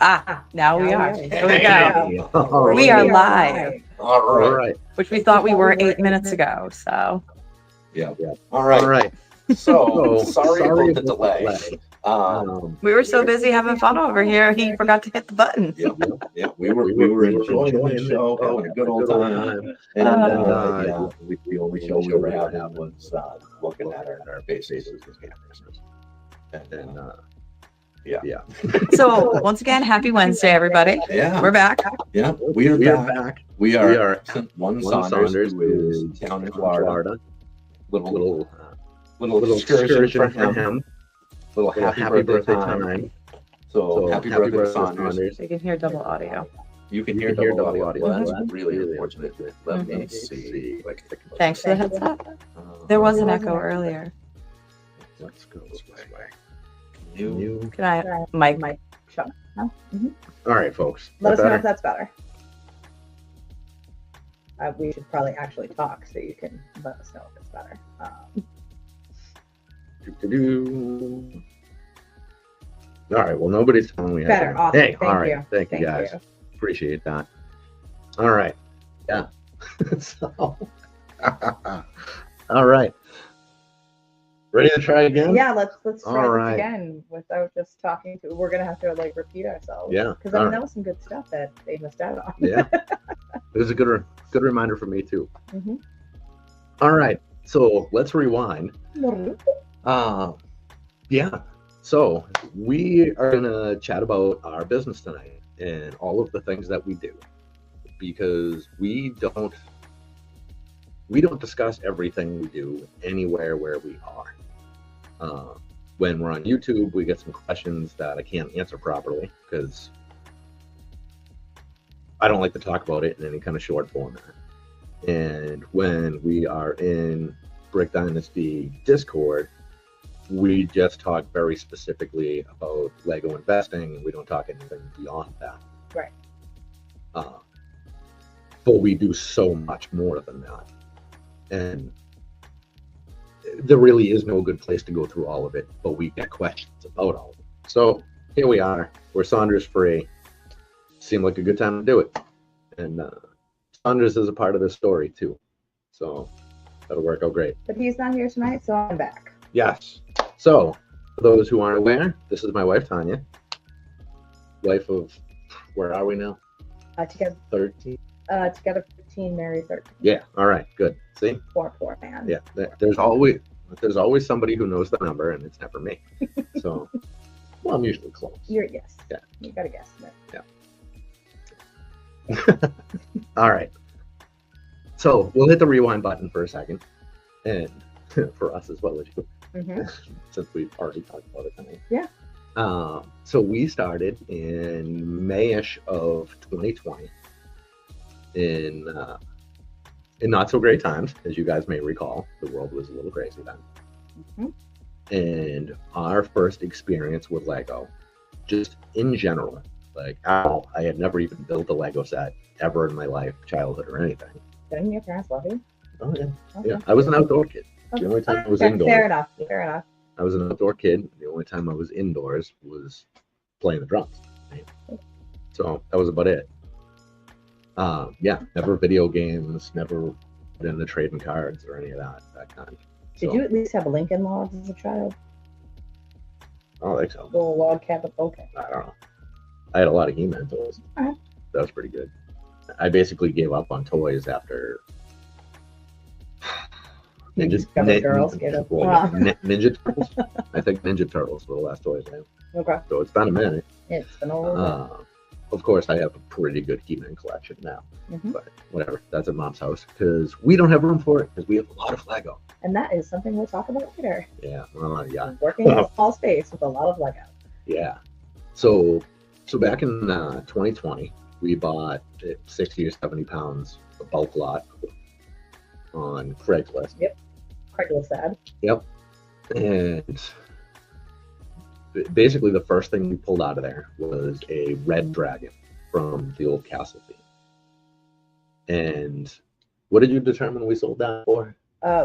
Now we are. Here we go. All We right. are live, All right. which we thought we were 8 minutes ago. So Yeah. All right. So sorry about the delay. we were so busy having fun over here, he forgot to hit the button. Yeah. We were enjoying the show, having a good old time. And the only show we were having was looking at our faces as cameras. And yeah. So once again, happy Wednesday, everybody. Yeah. We're back. Yeah, we are back. We are one Saunders, who is down in Florida. Little excursion for him. Little happy birthday time. So happy birthday, Saunders. You can hear double audio. You can hear double audio. Well, that's really unfortunate. Let me see. Thanks for the heads up. There was an echo earlier. Let's go this way. Can I, Mike? Shut up. All right, folks. Let us know if that's better. We should probably actually talk so you can let us know if it's better. All right. Well, nobody's telling me. Better. Awesome. Hey, Thank all right. you. Thank you, guys. Appreciate that. All right. Yeah. So, all right. Ready to try again? Yeah, let's try All right. this again without just talking to. We're gonna have to repeat ourselves. Yeah. Because I mean that was some good stuff that they missed out on. Yeah. It was a good reminder for me too. Mm-hmm. All right. So let's rewind. Yeah. So we are gonna chat about our business tonight and all of the things that we do, because we don't discuss everything we do anywhere where we are. When we're on YouTube, we get some questions that I can't answer properly because I don't like to talk about it in any kind of short format. And when we are in Brick Dynasty Discord, we just talk very specifically about Lego investing. We don't talk anything beyond that. Right. But we do so much more than that. And there really is no good place to go through all of it, but we get questions about all of it. So here we are. We're Saunders free. Seemed like a good time to do it. And Saunders is a part of this story too. So that'll work out great. But he's not here tonight, so I'm back. Yes. So for those who aren't aware, this is my wife, Tanya. Wife of, where are we now? Together 13. Together 15, married 13. Yeah. All right. Good. See? Poor man. Yeah. There's always somebody who knows the number, and it's never me. So, well, I'm usually close. Yes. Yeah. You got to guess it. Yeah. All right. So we'll hit the rewind button for a second, and for us as well as you, since we've already talked about it tonight. Yeah. So we started in May-ish of 2020. In not so great times, as you guys may recall. The world was a little crazy then. And our first experience with Lego, just in general, like I had never even built a Lego set ever in my life, childhood or anything. Didn't your parents love you? Oh yeah. Okay. Yeah. I was an outdoor kid. The only time I was indoors. Fair enough. I was an outdoor kid. The only time I was indoors was playing the drums. Right? So that was about it. Yeah, never video games, never been into trading cards or any of that kind. Did you at least have Lincoln Logs as a child? I don't think so. Little log cabin. Okay. I don't know. I had a lot of He-Man toys. Alright. That was pretty good. I basically gave up on toys after Ninja Turtles. Ninja Turtles. I think Ninja Turtles were the last toys I had. Okay. So it's been a minute. It's been a little bit. Of course, I have a pretty good He-Man collection now, but whatever. That's at Mom's house because we don't have room for it because we have a lot of Lego. And that is something we'll talk about later. Yeah, well, yeah. Working in a small space with a lot of Lego. Yeah. So back in 2020, we bought 60 or 70 pounds of bulk lot on Craigslist. Yep. Craigslist ad. Yep. And basically the first thing we pulled out of there was a red dragon from the old castle theme. And what did you determine we sold that for?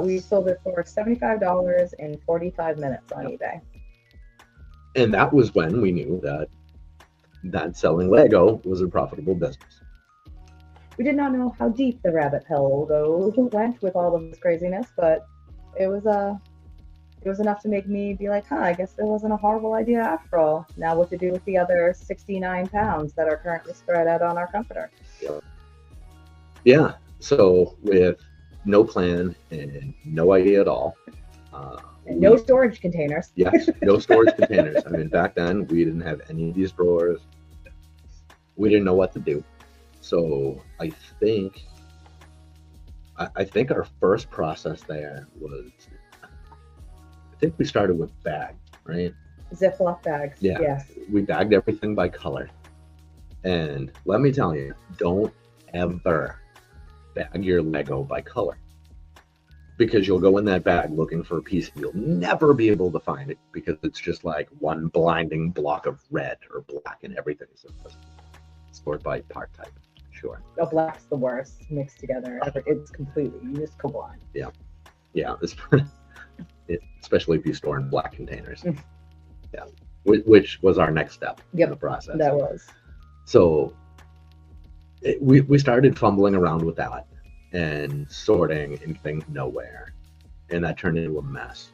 We sold it for $75 in 45 minutes on eBay. And that was when we knew that that selling Lego was a profitable business. We did not know how deep the rabbit hole went with all of this craziness, but it was enough to make me be like, I guess it wasn't a horrible idea after all. Now what to do with the other 69 pounds that are currently spread out on our comforter. Yeah, so with no plan and no idea at all. And no storage containers. Yes, no storage containers. I mean, back then we didn't have any of these drawers. We didn't know what to do. So I think our first process there was, I think we started with bags, right? Ziploc bags. Yeah. Yes. We bagged everything by color. And let me tell you, don't ever bag your Lego by color. Because you'll go in that bag looking for a piece and you'll never be able to find it because it's just like one blinding block of red or black and everything's stored by part type. Sure. Oh, black's the worst mixed together. It's completely, you just go blind. Yeah. Yeah. Especially if you store in black containers. Yeah. Which was our next step in the process. That was. So we started fumbling around with that and sorting and getting nowhere. And that turned into a mess.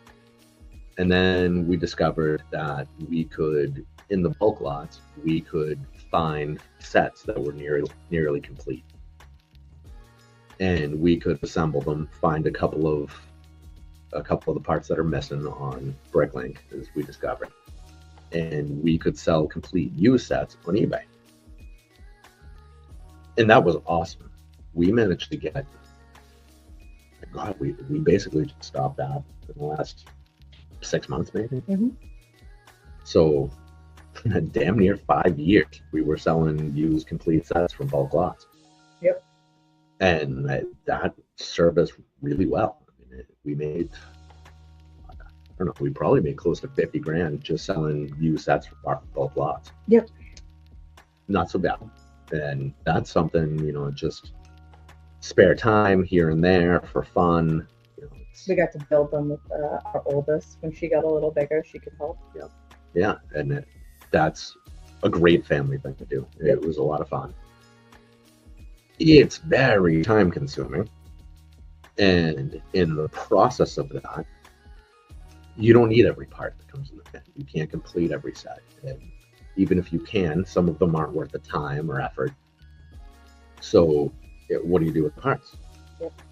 And then we discovered that we could, in the bulk lots, we could find sets that were nearly complete. And we could assemble them, find a couple of the parts that are missing on Bricklink, as we discovered. And we could sell complete used sets on eBay. And that was awesome. We managed to get, God, we basically just stopped that in the last 6 months, maybe. Mm-hmm. So, damn near 5 years, we were selling used complete sets from bulk lots. Yep. And that served us really well. I mean, we made, I don't know, we probably made close to 50 grand just selling used sets from bulk lots. Yep. Not so bad. And that's something, just spare time here and there for fun. We got to build them with our oldest. When she got a little bigger, she could help. Yeah, and that's a great family thing to do. It was a lot of fun. It's very time consuming. And in the process of that, you don't need every part that comes in the bin. You can't complete every set. And even if you can, some of them aren't worth the time or effort. So what do you do with the parts?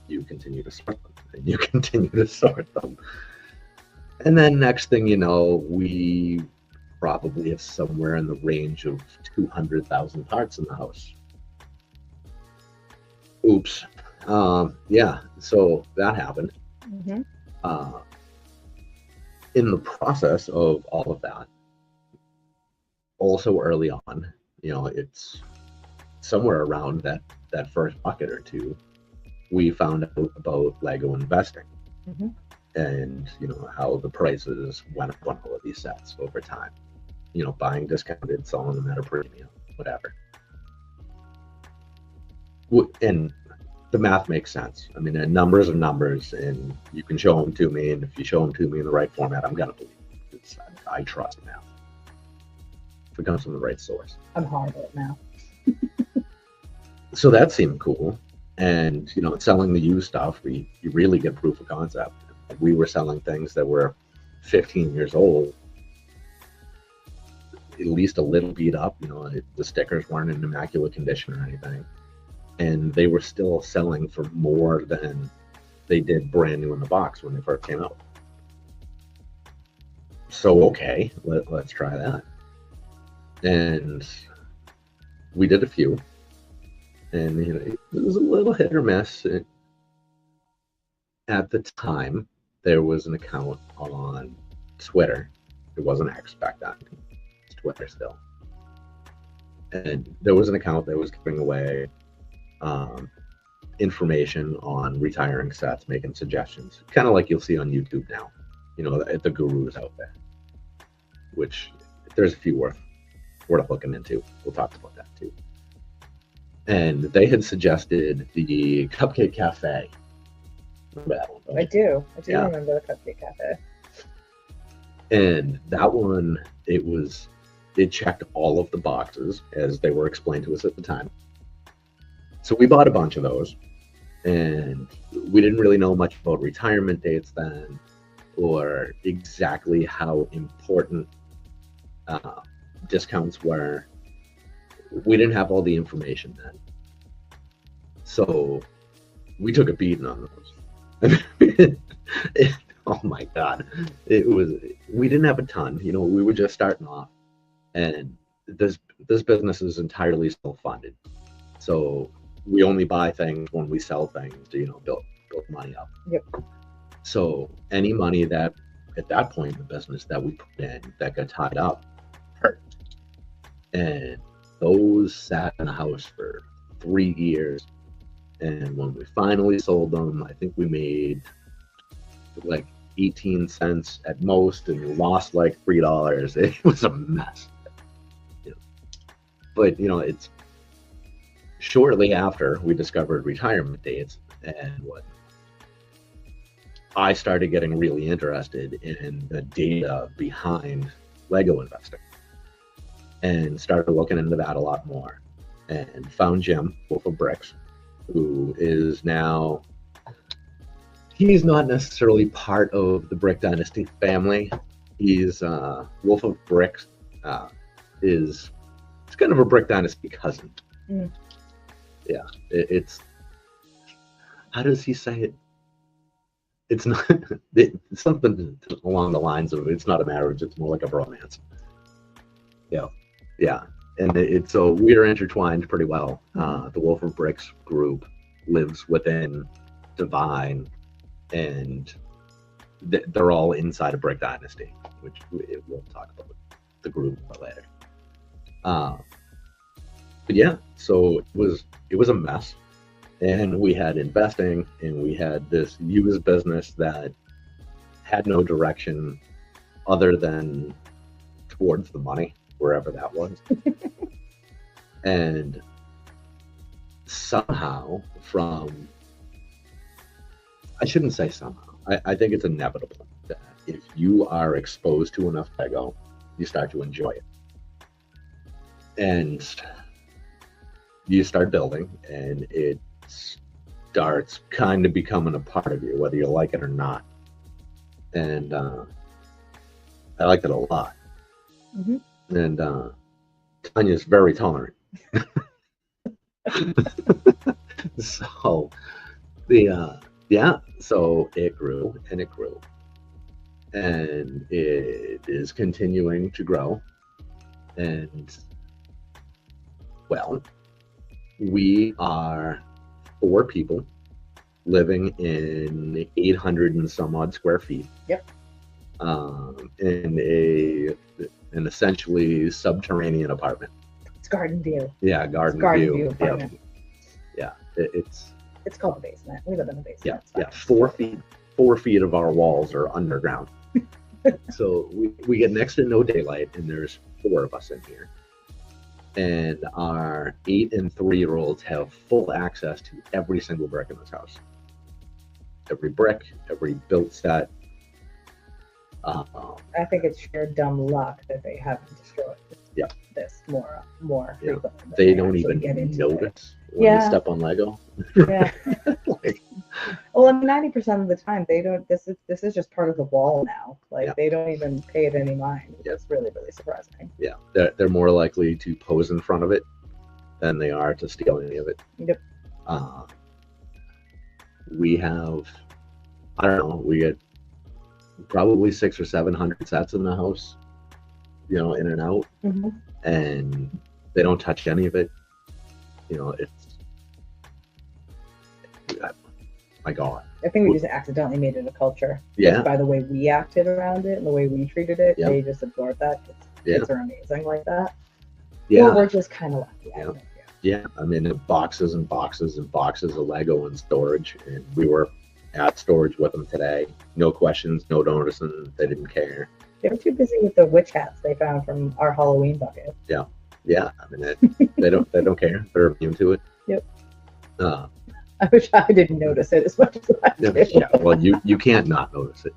You continue to sort them, and you continue to sort them. And then next thing you know, we probably have somewhere in the range of 200,000 parts in the house. Oops. Yeah, so that happened. Mm-hmm. In the process of all of that, also early on, it's somewhere around that first bucket or two, we found out about Lego investing. Mm-hmm. And how the prices went up on all of these sets over time. Buying discounted, selling them at a premium, whatever. And the math makes sense. I mean, numbers are numbers, and you can show them to me, and if you show them to me in the right format, I'm gonna believe it. I trust math. If it comes from the right source. I'm horrible at math. So that seemed cool. And, selling the used stuff, you really get proof of concept. We were selling things that were 15 years old, at least a little beat up. The stickers weren't in immaculate condition or anything. And they were still selling for more than they did brand new in the box when they first came out. So, okay, let's try that. And we did a few. And, it was a little hit or miss. At the time, there was an account on Twitter. It wasn't X back then. It's Twitter still. And there was an account that was giving away information on retiring sets, making suggestions. Kind of like you'll see on YouTube now. The gurus out there. Which, there's a few worth looking into. We'll talk about that too. And they had suggested the Cupcake Cafe. Remember that one? I do remember the Cupcake Cafe. And that one, it was it checked all of the boxes as they were explained to us at the time. So we bought a bunch of those, and we didn't really know much about retirement dates then, or exactly how important discounts were. We didn't have all the information then. So we took a beating on those. Oh my God. We didn't have a ton, we were just starting off, and this business is entirely self-funded. So we only buy things when we sell things to, build money up. Yep. So any money that at that point in the business that we put in that got tied up hurt. And those sat in the house for 3 years. And when we finally sold them, I think we made like 18 cents at most and lost like $3. It was a mess. But, it's shortly after we discovered retirement dates and what I started getting really interested in the data behind Lego investing and started looking into that a lot more, and found Jim, Wolf of Bricks, who is now, he's not necessarily part of the Brick Dynasty family. He's Wolf of Bricks it's kind of a Brick Dynasty cousin. Mm. Yeah, it's how does he say it? It's not it's something along the lines of, it's not a marriage, it's more like a romance. Yeah, and so we are intertwined pretty well. The Wolf of Bricks group lives within Divine, and they're all inside of Brick Dynasty, which we'll talk about the group later. But yeah, so it was a mess, and we had investing, and we had this used business that had no direction other than towards the money, wherever that was. And somehow I shouldn't say somehow, I think it's inevitable that if you are exposed to enough Lego, you start to enjoy it. And you start building, and it starts kind of becoming a part of you, whether you like it or not. And I liked it a lot. Mm-hmm. And Tanya's very tolerant. So so it grew and it grew, and it is continuing to grow. And well, we are 4 people living in 800 and some odd square feet. Yep. In an essentially subterranean apartment. It's garden view. Yeah, garden view apartment. Yeah, it's called the basement. We live in the basement. Yeah. 4 feet of our walls are underground. So we get next to no daylight, and there's 4 of us in here. And our 8 and 3-year-olds have full access to every single brick in this house. Every brick, every built set. I think it's sheer dumb luck that they haven't destroyed this more frequently. They don't even notice when they step on Lego. Yeah. Well, 90% of the time they don't. This is just part of the wall now. They don't even pay it any mind. It's really, really surprising. Yeah, they're more likely to pose in front of it than they are to steal any of it. Yep. We have, I don't know, we get probably 600 or 700 sets in the house, in and out. Mm-hmm. And they don't touch any of it. It's, my God. I think we just accidentally made it a culture. Yeah. Just by the way we acted around it and the way we treated it, they just absorbed that. Kids are amazing like that. Yeah. Well, we're just kind of lucky. Yeah. I mean, boxes and boxes and boxes of Lego in storage, and we were at storage with them today. No questions, no noticing. They didn't care. They were too busy with the witch hats they found from our Halloween bucket. Yeah. I mean, they don't care. They're immune to it. Yep. I wish I didn't notice it as much as I did. Yeah. Well, you can't not notice it.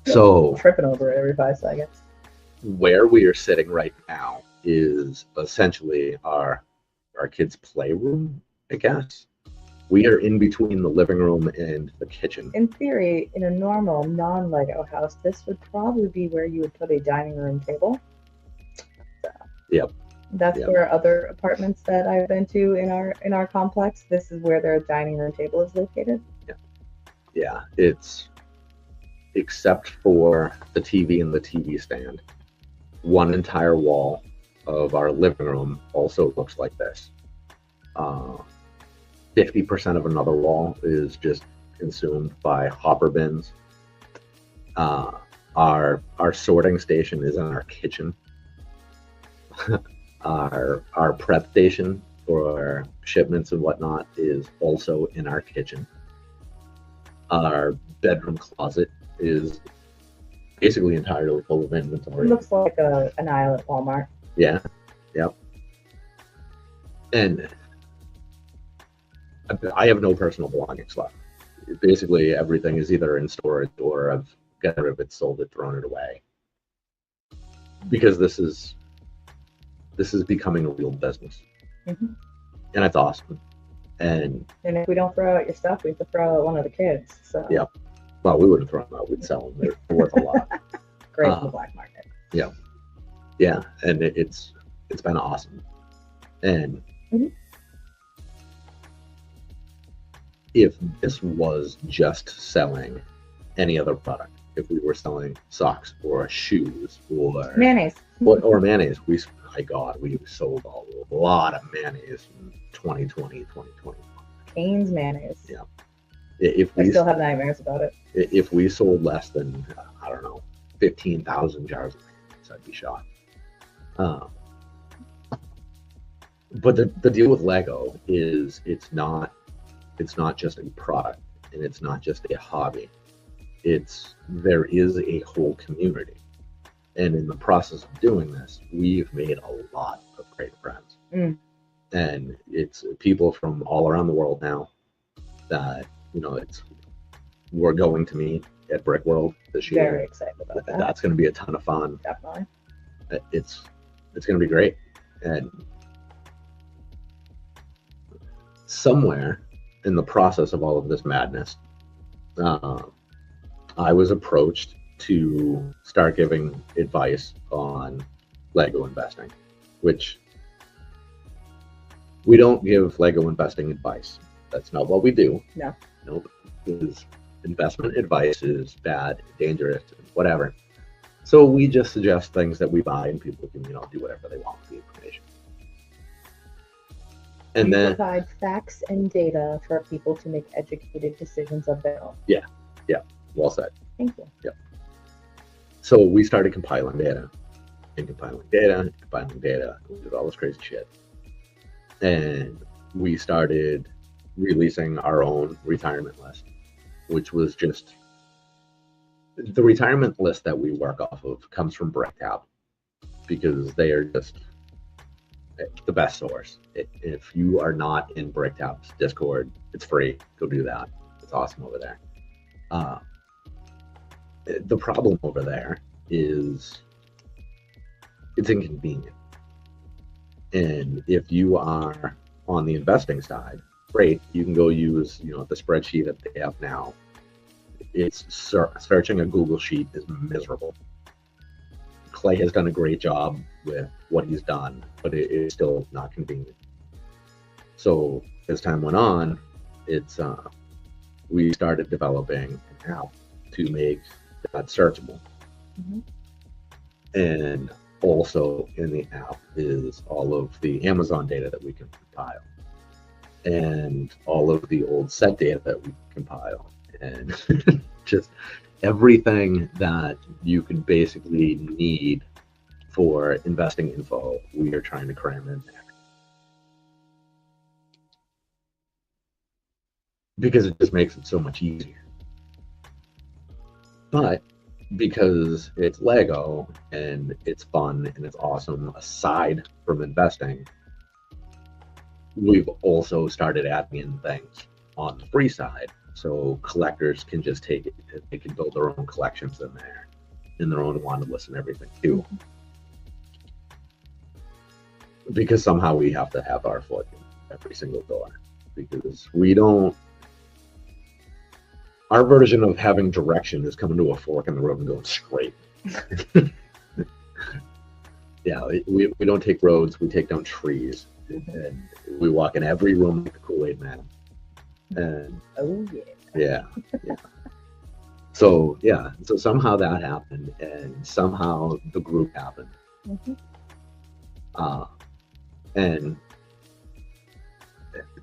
So tripping over it every 5 seconds. Where we are sitting right now is essentially our kids' playroom, I guess. We are in between the living room and the kitchen. In theory, in a normal non-Lego house, this would probably be where you would put a dining room table. So, Yep. That's Yep. where other apartments that I've been to in our complex, this is where their dining room table is located. Yeah, it's except for the TV and the TV stand. One entire wall of our living room also looks like this. 50% of another wall is just consumed by hopper bins. Our sorting station is in our kitchen. Our prep station for shipments and whatnot is also in our kitchen. Our bedroom closet is basically entirely full of It inventory. looks like an aisle at Walmart. Yeah, yep. And I have no personal belongings left. Basically, everything is either in storage or I've got rid of it, sold it, thrown it away. Because this is becoming a real business, Mhm. and it's awesome. And And if we don't throw out your stuff, we have to throw out one of the kids. So Yeah. well, we wouldn't throw them out; we'd sell them. They're worth a lot. great in the black market. Yeah, and it's been awesome. And Mhm. if this was just selling any other product, if we were selling socks or shoes or Mayonnaise. mayonnaise, my God, we sold a lot of mayonnaise in 2020, 2021. Cane's mayonnaise. Yeah. If I we still have nightmares about it. if we sold less than 15,000 jars of mayonnaise, I'd be shocked. But the deal with Lego is it's not just a product and it's not just a hobby. There is a whole community. And in the process of doing this, we've made a lot of great friends. Mm. And it's people from all around the world now that, we're going to meet at Brick World this year. Very excited about that. That's going to be a ton of fun. Definitely. It's going to be great. And somewhere in the process of all of this madness, I was approached to start giving advice on Lego investing, which we don't give Lego investing advice. That's not what we do. No. Nope. Because investment advice is bad, dangerous, whatever. So we just suggest things that we buy and people can, do whatever they want with the information. And We then, provide facts and data for people to make educated decisions of their own. well said. Thank you. So we started compiling data. We did all this crazy shit. And we started releasing our own retirement list, which was just the retirement list that we work off of comes from BrickTab because they are just the best source. If you are not in BrickTab's Discord, it's free. Go do that. It's awesome over there. The problem over there is it's inconvenient. And if you are on the investing side, great, you can go use the spreadsheet that they have now. It's searching a Google sheet is miserable. Clay has done a great job with what he's done, but it is still not convenient. So as time went on, we started developing an app to make that searchable. Mhm. And also in the app is all of the Amazon data that we can compile and all of the old set data that we compile and just everything that you can basically need for investing info, we are trying to cram in there. Because it just makes it so much easier. But because it's Lego and it's fun and it's awesome aside from investing, we've also started adding in things on the free side. So collectors can just take it, they can build their own collections in there and their own wanted list and everything too. because somehow we have to have our foot in every single door, because we don't. Our version of having direction is coming to a fork in the road and going straight. Yeah, we don't take roads, we take down trees. And we walk in every room like a Kool-Aid man. And Oh yeah. So somehow that happened, and somehow the group happened. And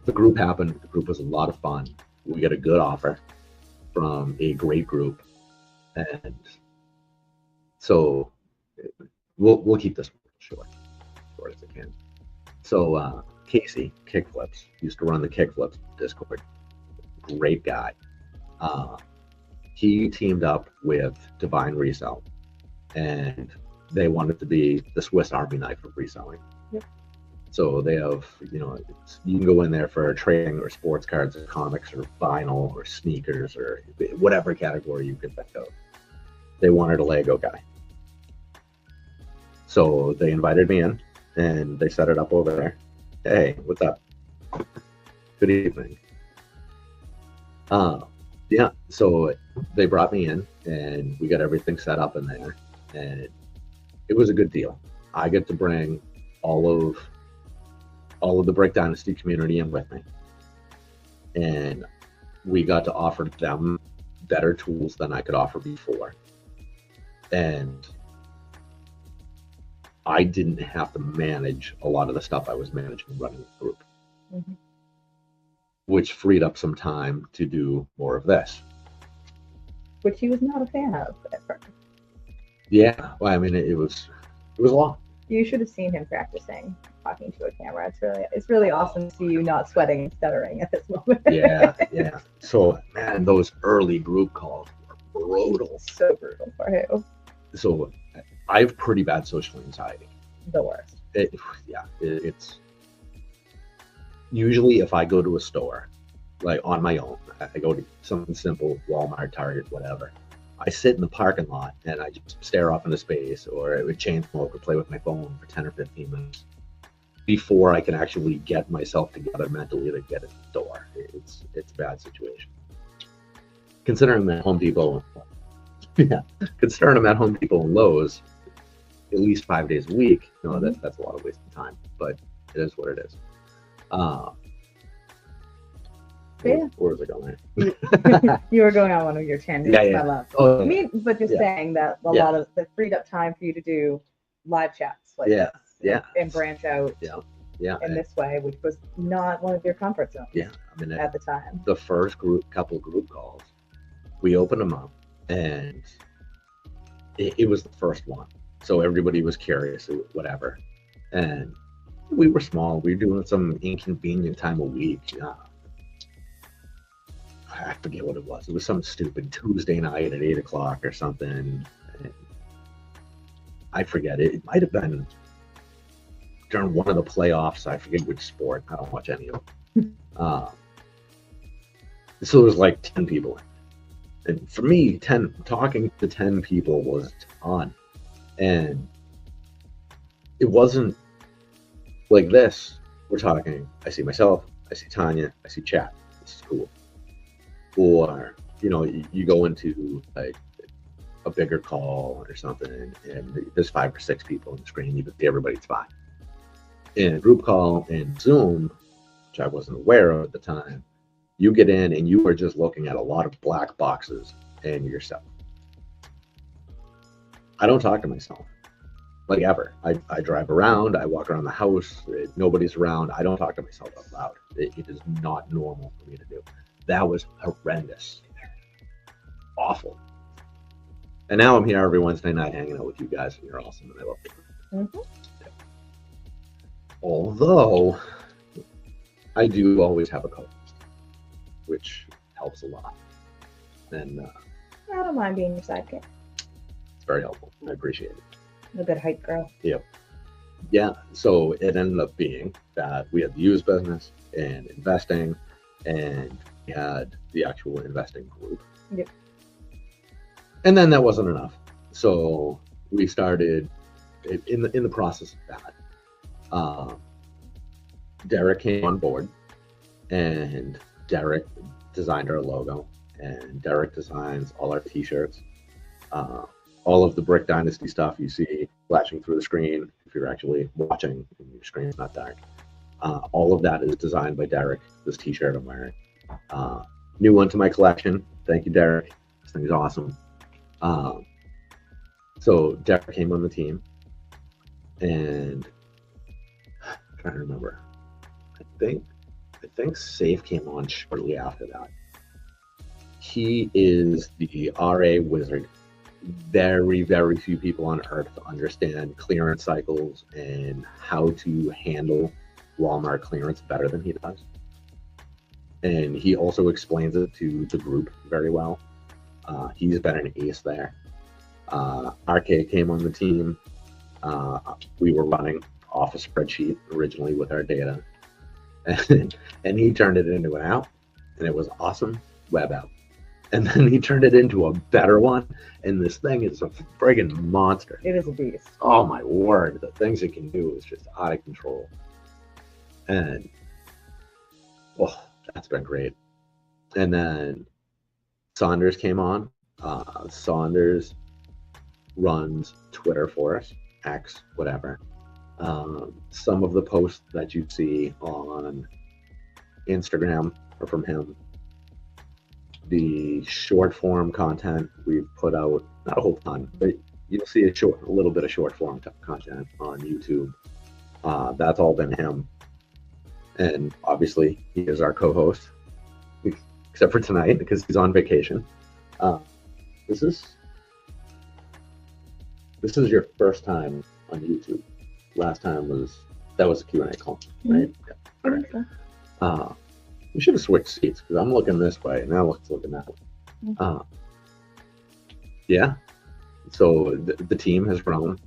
the group happened. The group was a lot of fun. We got a good offer from a great group, and so we'll keep this short as I can. So Casey Kickflips used to run the Kickflips Discord. Great guy. He teamed up with Divine Resell, and they wanted to be the Swiss Army knife of reselling. Yep. So they have, you can go in there for trading or sports cards or comics or vinyl or sneakers or whatever category you could think of. They wanted a Lego guy. So they invited me in, and they set it up over there. Hey, what's up? Good evening. Yeah, so they brought me in, and we got everything set up in there, and it was a good deal. I get to bring all of the Brick Dynasty community in with me, and we got to offer them better tools than I could offer before, and I didn't have to manage a lot of the stuff I was managing running the group, which freed up some time to do more of this. Which he was not a fan of at first. Yeah, well, I mean, it was a lot. You should have seen him practicing talking to a camera. It's really awesome to see you not sweating and stuttering at this moment. Yeah. So, man, those early group calls were brutal. So brutal for you. So, I have pretty bad social anxiety. The worst. It's usually if I go to a store, like on my own, I go to something simple, Walmart, Target, whatever. I sit in the parking lot and I just stare off into space, or I would chain smoke or play with my phone for 10 or 15 minutes before I can actually get myself together mentally to get at the door. It's a bad situation. Considering that Home Depot, considering I'm at Home Depot and Lowe's at least 5 days a week, that's a lot of wasted time, but it is what it is. Where was I going? You were going on one of your tangents. Yeah. I love. Oh, I mean, but just saying that a lot of the freed up time for you to do live chats like this, and branch out in this way, which was not one of your comfort zones. Yeah, I mean, at the time, the first couple group calls, we opened them up, and it was the first one, so everybody was curious, whatever, and we were small. We were doing some inconvenient time of week. I forget what it was. It was some stupid Tuesday night at 8 o'clock or something. And I forget. It might have been during one of the playoffs. I forget which sport. I don't watch any of them. So there was like 10 people. And for me, talking to 10 people was a ton. And it wasn't like this. We're talking, I see myself, I see Tanya, I see chat. This is cool. Or, you go into like a bigger call or something, and there's 5 or 6 people on the screen. You can see everybody's fine. In a group call in Zoom, which I wasn't aware of at the time, you get in and you are just looking at a lot of black boxes and yourself. I don't talk to myself, like ever. I drive around, I walk around the house, nobody's around. I don't talk to myself out loud. It is not normal for me to do. That was horrendous. Awful. And now I'm here every Wednesday night hanging out with you guys, and you're awesome, and I love you. Although, I do always have a co-host, which helps a lot. And I don't mind being your sidekick. It's very helpful. I appreciate it. A good hype girl. Yep. Yeah, so it ended up being that we had the used business and investing, and we had the actual investing group. Yep. And then that wasn't enough. So we started in the process of that. Uh, Derek came on board, and Derek designed our logo, and Derek designs all our t-shirts. All of the Brick Dynasty stuff you see flashing through the screen, if you're actually watching and your screen's not dark, all of that is designed by Derek. This t-shirt I'm wearing. New one to my collection. Thank you, Derek. This thing is awesome. So Derek came on the team, and I'm trying to remember. I think Safe came on shortly after that. He is the RA wizard. Very, very few people on earth understand clearance cycles and how to handle Walmart clearance better than he does. And he also explains it to the group very well. He's been an ace there. RK came on the team. We were running off a spreadsheet originally with our data. And he turned it into an app, and it was awesome web app. And then he turned it into a better one, and this thing is a friggin' monster. It is a beast. Oh my word, the things it can do is just out of control. And that's been great. And then Saunders came on. Saunders runs Twitter for us, X, whatever. Some of the posts that you see on Instagram are from him. The short form content we've put out, not a whole ton, but you'll see a little bit of short form content on YouTube. That's all been him. And obviously he is our co-host, except for tonight because he's on vacation. This is your first time on YouTube. Last time was a Q&A call, right? Mm-hmm. Yeah. All right. We should have switched seats because I'm looking this way and now it's looking that way. Mm-hmm. Yeah. So the team has grown.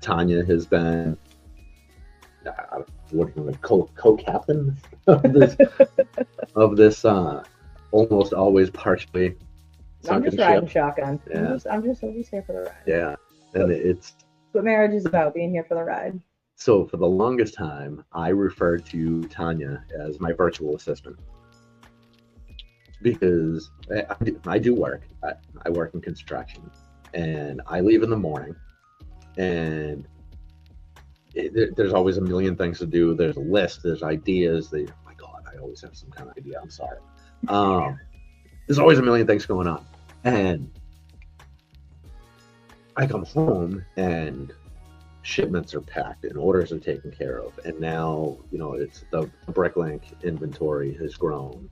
Tanya has been co-captain of this almost always partially I'm just sunken riding ship. shotgun. Yeah. I'm just here for the ride. Yeah. And it's What marriage is about, being here for the ride. so for the longest time, I referred to Tanya as my virtual assistant because I do work. I work in construction, and I leave in the morning, and there's always a million things to do. There's a list. There's ideas. Oh my God, I always have some kind of idea. I'm sorry. There's always a million things going on, and I come home and shipments are packed and orders are taken care of, and now it's the Bricklink inventory has grown,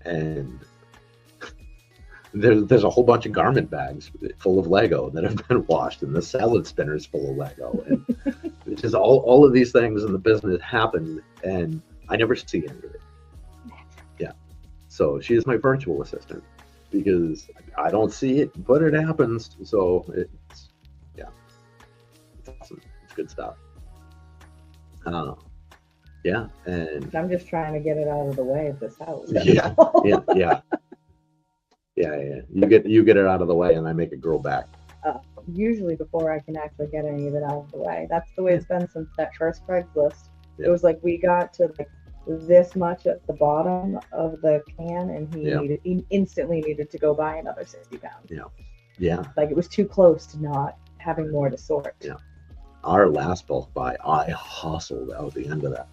and there's a whole bunch of garment bags full of Lego that have been washed, and the salad spinners full of Lego, and it's just all of these things in the business happen, and I never see any of it. Yeah, so she is my virtual assistant because I don't see it, but it happens. So it's awesome. It's good stuff. Yeah, and I'm just trying to get it out of the way of this house. yeah. You get it out of the way, and I make it grow back. Usually before I can actually get any of it out of the way. That's the way it's been since that first Craigslist. Yeah. It was like we got to like this much at the bottom of the can, and he instantly needed to go buy another 60 pounds. Yeah. Like it was too close to not having more to sort. Yeah. Our last bulk buy, I hustled out the end of that.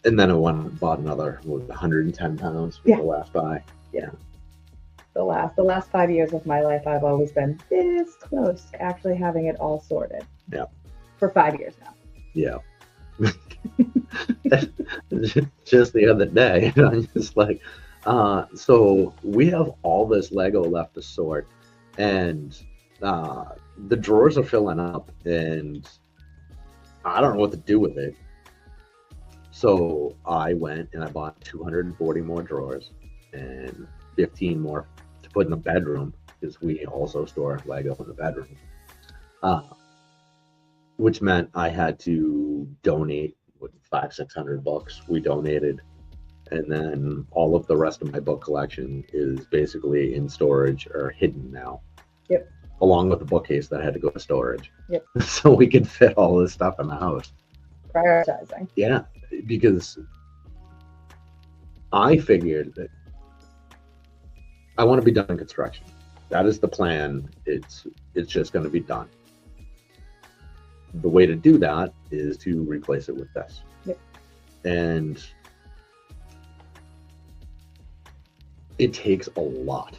And then I went and bought another 110 pounds for the last buy. Yeah. The last 5 years of my life, I've always been this close to actually having it all sorted. Yeah. For 5 years now. Yeah. Just the other day, I'm just like, so we have all this Lego left to sort, and the drawers are filling up, and I don't know what to do with it. So I went and I bought 240 more drawers and 15 more to put in the bedroom, because we also store Lego in the bedroom. Which meant I had to donate $500-600. We donated, and then all of the rest of my book collection is basically in storage or hidden now. Yep. Along with the bookcase that had to go to storage. Yep. So we could fit all this stuff in the house. Prioritizing. Yeah, because I figured that I want to be done in construction. That is the plan. It's just going to be done. The way to do that is to replace it with this. Yep. And it takes a lot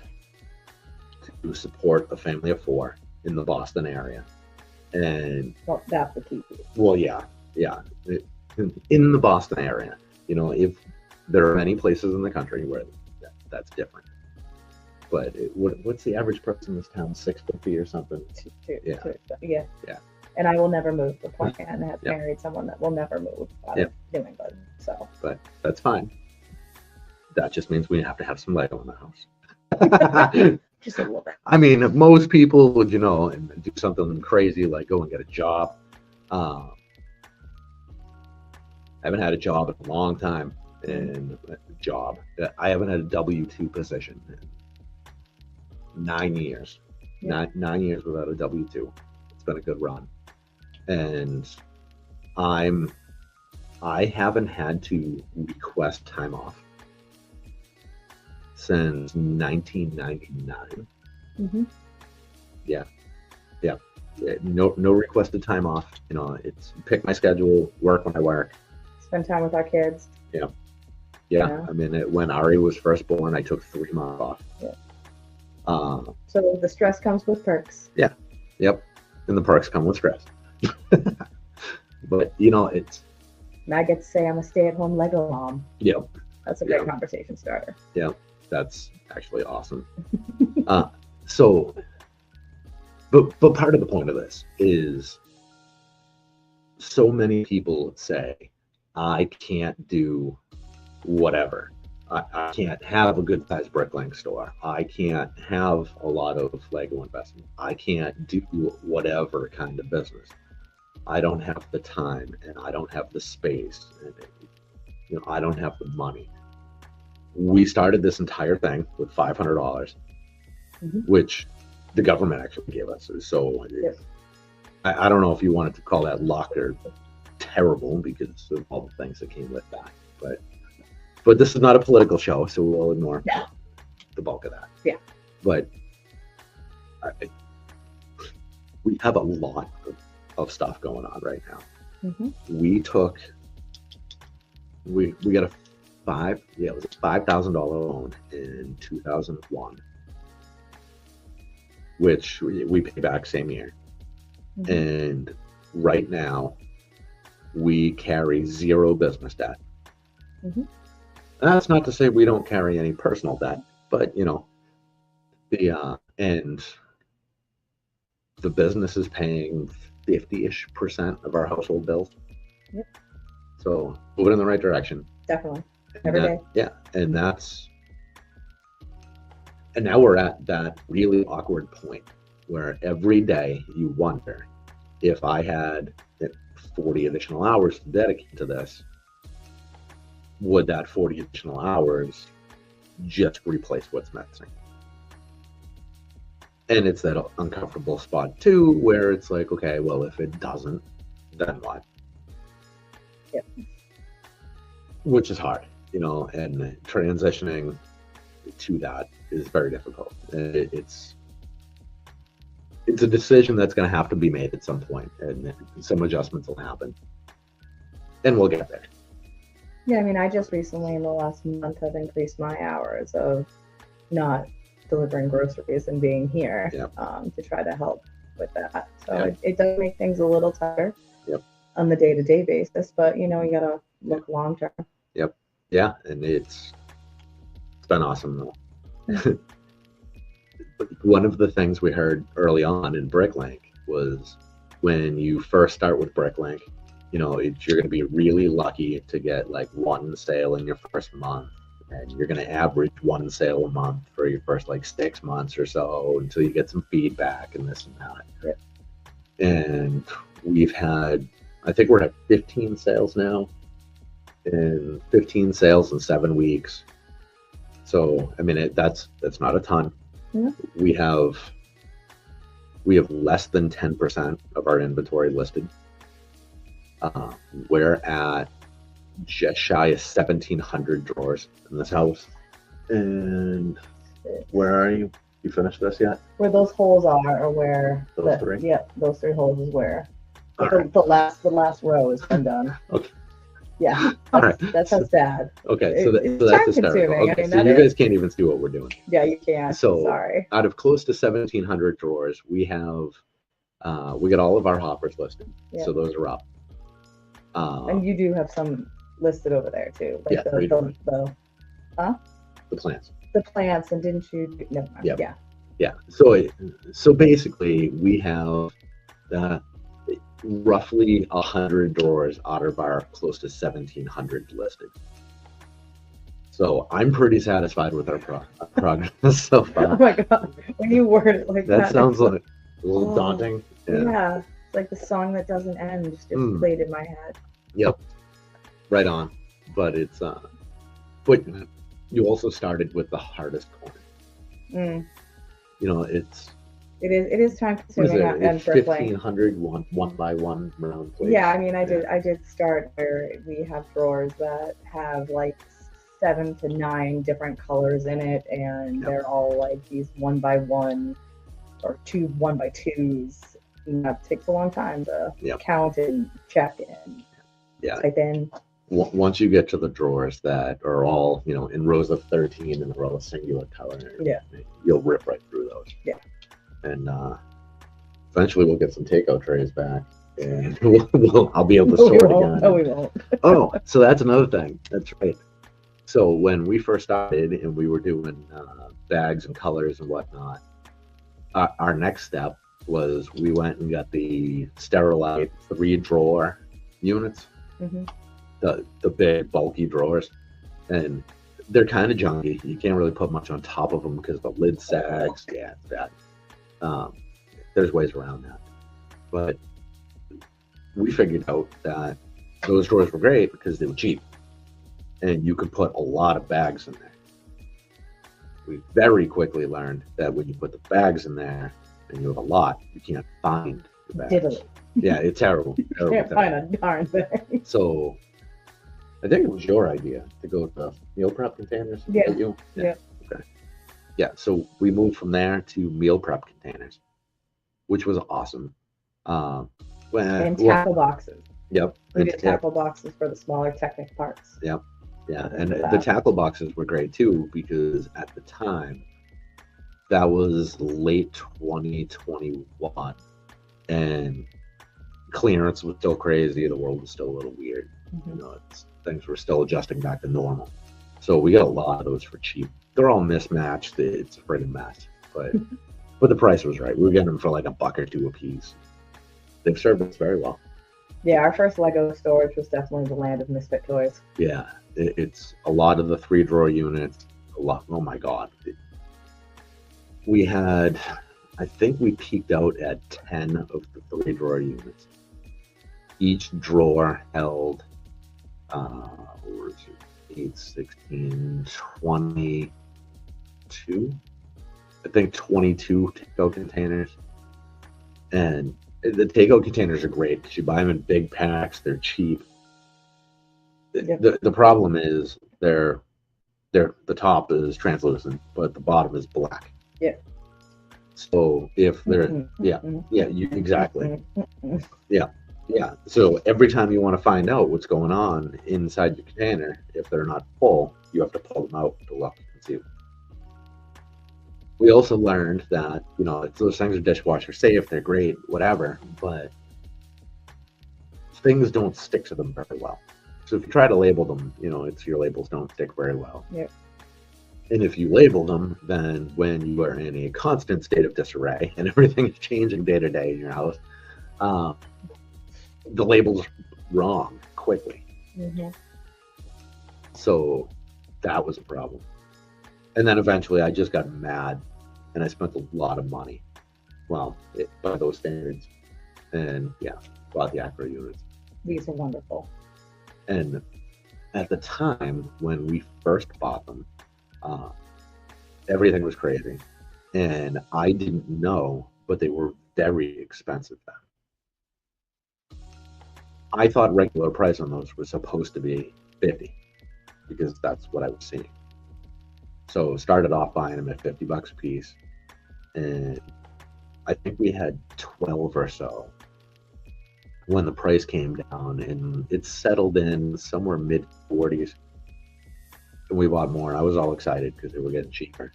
to support a family of 4 in the Boston area. And Well, that's the key piece. well, yeah. In the Boston area, if there are many places in the country where that's different. But what's the average price in this town? $650 or something? Yeah. And I will never move. The poor man has married someone that will never move out of New England. So. But that's fine. That just means we have to have some Lego in the house. Just a little bit. I mean, most people would, and do something crazy like go and get a job. I haven't had a job in a long time. And I haven't had a W-2 position in 9 years. Yeah. 9 years without a W-2. It's been a good run. And I haven't had to request time off since 1999. Mm-hmm. Yeah. No requested time off. It's pick my schedule, work when I work. Spend time with our kids. Yeah. I mean, when Ari was first born, I took 3 months off. Yeah. So the stress comes with perks. Yep. And the perks come with stress. But it's. And I get to say I'm a stay-at-home Lego mom. Yep. That's a great conversation starter. Yeah, that's actually awesome. But part of the point of this is so many people say, I can't do whatever. I can't have a good sized bricklaying store. I can't have a lot of Lego investment. I can't do whatever kind of business. I don't have the time and I don't have the space and I don't have the money. We started this entire thing with $500, which the government actually gave us. So I don't know if you wanted to call that luck or terrible because of all the things that came with that. But this is not a political show, so we'll ignore the bulk of that. Yeah. But we have a lot of stuff going on right now. We got a $5,000 loan in 2001, which we pay back same year. And right now we carry 0 business debt. That's not to say we don't carry any personal debt, but and the business is paying 50-ish% of our household bills. Yep. So moving in the right direction. Definitely. Every day. Yeah. And now we're at that really awkward point where every day you wonder, if I had 40 additional hours to dedicate to this, would that 40 additional hours just replace what's missing? And it's that uncomfortable spot too, where it's like, okay, well, if it doesn't, then what? Yep. Which is hard, and transitioning to that is very difficult. It's a decision that's going to have to be made at some point, and some adjustments will happen, and we'll get there. Yeah, I mean, I just recently in the last month have increased my hours of not delivering groceries and being here to try to help with that. So it does make things a little tougher on the day-to-day basis, but you gotta look long term. Yeah, and it's been awesome though. One of the things we heard early on in Bricklink was when you first start with Bricklink, you're going to be really lucky to get like 1 sale in your first month, and you're going to average 1 sale a month for your first like 6 months or so until you get some feedback and this and that. And we've had, I think we're at 15 sales now, and 15 sales in 7 weeks. So I mean, that's not a ton. We have less than 10% of our inventory listed. We're at just shy of 1,700 drawers in this house. And where are you? You finished this yet? Where those holes are, or where Those three? Yeah, those 3 holes is where. All The, right. the last row has been done. Okay. Yeah. All That's, right. that's how sad. Okay, so, It's so that's time-consuming. hysterical. I Okay, mean, so that you is. guys can't even see what we're doing. Yeah, you can't. So Sorry. out of close to 1,700 drawers, we have we got all of our hoppers listed. Yeah. So those are up. And you do have some listed over there too, like Yeah, three different. The plants. the plants. And didn't you? Never mind. Yep. Yeah. Yeah. So basically, we have roughly 100 drawers out of our close to 1,700 listed. So I'm pretty satisfied with our progress so far. Oh my god! When you word it like that, That sounds it's like a little daunting. yeah. It's like the song that doesn't end just gets played in my head. Yep. Right on. But it's but you also started with the hardest corner. Mm. You know, it is time was consuming it and for playing. 1,500 one by one round plates. Yeah, I mean, I did start where we have drawers that have like 7 to 9 different colors in it, and Yep. they're all like these 1 by 1 or 2 1 by 2s. And that takes a long time to Yep. count and check and Yeah. type in. Once you get to the drawers that are all, you know, in rows of 13 in a row of singular color, Yeah. you'll rip right through those. Yeah. And eventually we'll get some takeout trays back, and I'll be able to No, we sort won't. again. No, we won't. Oh, so that's another thing. That's right. So when we first started and we were doing bags and colors and whatnot, our next step was we went and got the Sterilite 3-drawer units. Mhm. The big bulky drawers, and they're kind of junky. You can't really put much on top of them because the lid sags. Yeah, it's bad. There's ways around that, but we figured out that those drawers were great because they were cheap, and you could put a lot of bags in there. We very quickly learned that when you put the bags in there and you have a lot, you can't find the bags. Diddly. Yeah, it's terrible. Terrible, Can't find a darn thing. So I think it was your idea to go to meal prep containers. Yeah. Was that you? Yeah. Okay. Yeah. So we moved from there to meal prep containers, which was awesome. And tackle boxes. Yep. We did tackle boxes for the smaller Technic parts. Yep. Yeah. And the tackle boxes were great too, because at the time, that was late 2021, and clearance was still crazy. The world was still a little weird. You know, things were still adjusting back to normal. So we got a lot of those for cheap. They're all mismatched. It's a friggin' mess. But but the price was right. We were getting them for like $1 or $2 a piece. They've served us very well. Yeah, our first Lego storage was definitely the land of misfit toys. Yeah, it's a lot of the 3-drawer units. A lot. Oh my God. We had, I think we peaked out at 10 of the 3-drawer units. Each drawer held 8, 16, 22. I think 22 takeout containers. And the takeout containers are great because you buy them in big packs. They're cheap. Yep. The problem is the top is translucent, but the bottom is black. Yeah. So if they're exactly. Yeah. So every time you want to find out what's going on inside your container, if they're not full, you have to pull them out to look and see. We also learned that, you know, those things are dishwasher safe, they're great, whatever, but things don't stick to them very well. So if you try to label them, you know, your labels don't stick very well. Yep. And if you label them, then when you are in a constant state of disarray and everything is changing day to day in your house, the label's wrong quickly. Mm-hmm. So that was a problem. And then eventually I just got mad and I spent a lot of money. Well, by those standards. And yeah, bought the Acro units. These are wonderful. And at the time when we first bought them, everything was crazy. And I didn't know, but they were very expensive then. I thought regular price on those was supposed to be 50 because that's what I was seeing. So started off buying them at $50 a piece, and I think we had 12 or so when the price came down, and it settled in somewhere mid 40s. And we bought more, and I was all excited because they were getting cheaper.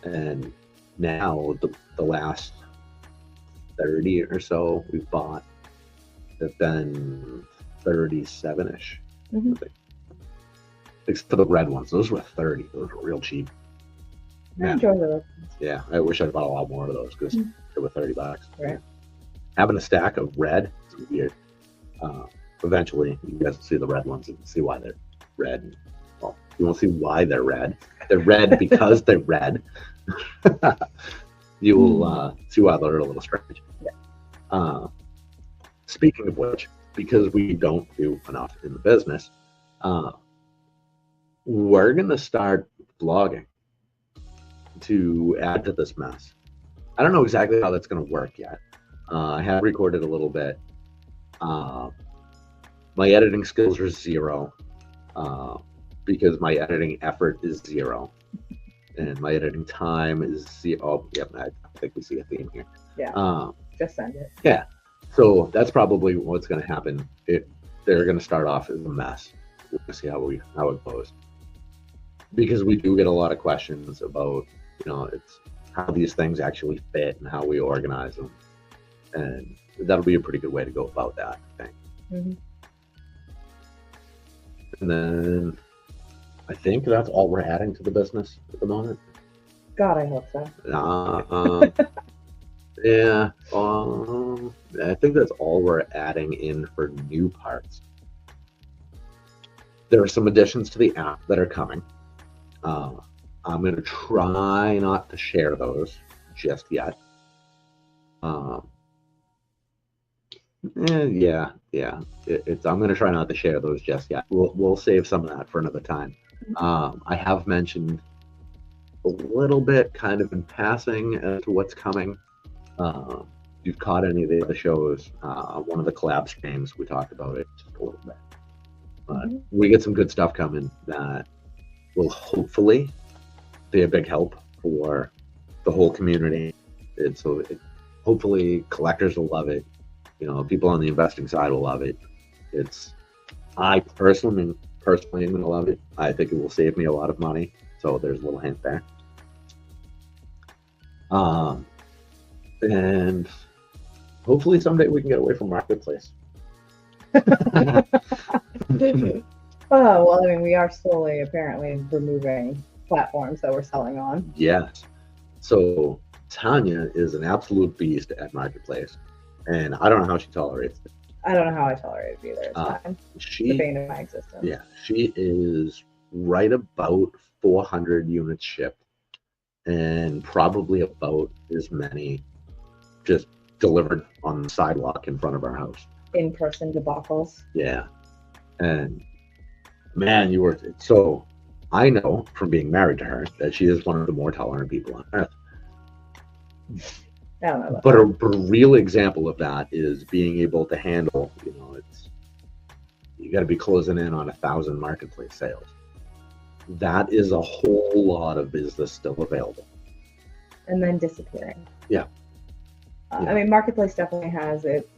And now the last 30 or so we've bought have been 37-ish. Mhm. Except for the red ones. Those were 30. Those were real cheap. I Yeah. enjoy those. Yeah, I wish I'd bought a lot more of those because they were $30. Right. Having a stack of red is weird. Eventually, you guys will see the red ones and see why they're red. Well, you won't see why they're red. They're red because they're red. You will see why they're a little strange. Yeah. Speaking of which, because we don't do enough in the business, we're going to start vlogging to add to this mess. I don't know exactly how that's going to work yet. I have recorded a little bit. My editing skills are zero because my editing effort is zero. And my editing time is zero. Oh, yep, I think we see a theme here. Yeah. Just send it. Yeah. So that's probably what's going to happen. They're going to start off as a mess. We're going to see how it goes. Because we do get a lot of questions about, it's how these things actually fit and how we organize them. And that'll be a pretty good way to go about that, I think. Mm-hmm. And then I think that's all we're adding to the business at the moment. God, I hope so. Yeah, I think that's all we're adding in for new parts. There are some additions to the app that are coming. I'm going to try not to share those just yet. I'm going to try not to share those just yet. We'll save some of that for another time. I have mentioned a little bit, kind of in passing, as to what's coming. If you've caught any of the other shows, one of the collab streams, we talked about it just a little bit. But we get some good stuff coming that will hopefully be a big help for the whole community. Hopefully collectors will love it. People on the investing side will love it. I personally am going to love it. I think it will save me a lot of money. So there's a little hint there. And hopefully someday we can get away from Marketplace. Oh, well, I mean, we are slowly apparently removing platforms that we're selling on. Yes. So Tanya is an absolute beast at Marketplace, and I don't know how she tolerates it. I don't know how I tolerate it either. It's fine. The bane of my existence. Yeah, she is right about 400 units shipped, and probably about as many just delivered on the sidewalk in front of our house. In-person debacles. Yeah. And man, so I know from being married to her that she is one of the more tolerant people on earth. I don't know about But a real example of that is being able to handle, you got to be closing in on 1,000 Marketplace sales. That is a whole lot of business still available. And then disappearing. Yeah. I mean, Marketplace definitely has its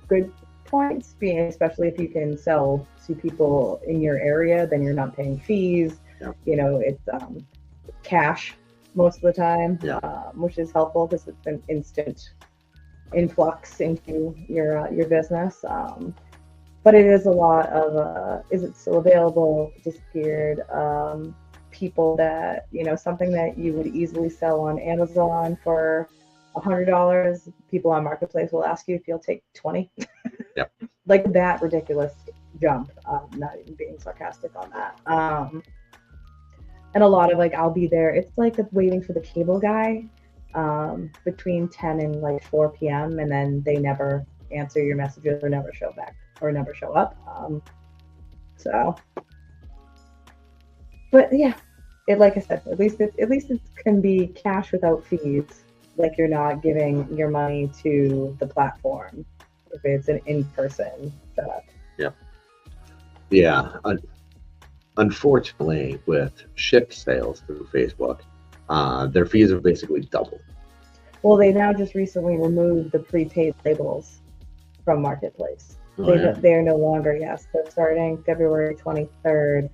good points, especially if you can sell to people in your area, then you're not paying fees. Yeah. It's cash most of the time, yeah. Which is helpful because it's an instant influx into your business. But it is a lot of is it still available? Disappeared. People that something that you would easily sell on Amazon for $100, people on Marketplace will ask you if you'll take 20. Yep. Like that ridiculous jump. Not even being sarcastic on that. And a lot of I'll be there. It's like waiting for the cable guy between 10 and 4 p.m. and then they never answer your messages or never show back or never show up. But yeah, like I said, at least it can be cash without fees. Like you're not giving your money to the platform. if it's an in-person setup. Yeah. Unfortunately, with shipped sales through Facebook, their fees have basically doubled. Well, they now just recently removed the prepaid labels from Marketplace. They are no longer, yes. So starting February 23rd,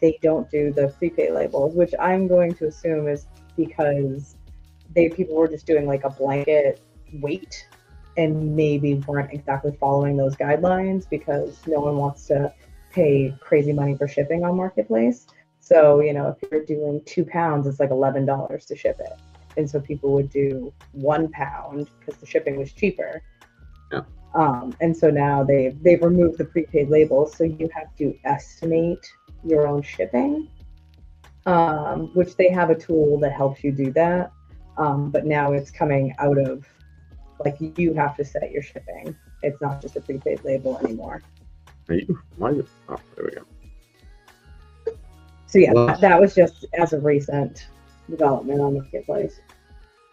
they don't do the prepaid labels, which I'm going to assume is because people were just doing like a blanket weight and maybe weren't exactly following those guidelines because no one wants to pay crazy money for shipping on Marketplace. So, if you're doing 2 pounds, it's like $11 to ship it. And so people would do 1 pound because the shipping was cheaper. Yeah. And so now they've removed the prepaid labels, so you have to estimate your own shipping, which they have a tool that helps you do that. But now it's coming out of, like, you have to set your shipping. It's not just a prepaid label anymore. Why is it? Oh, there we go. So yeah, Well, that was just as a recent development on Marketplace.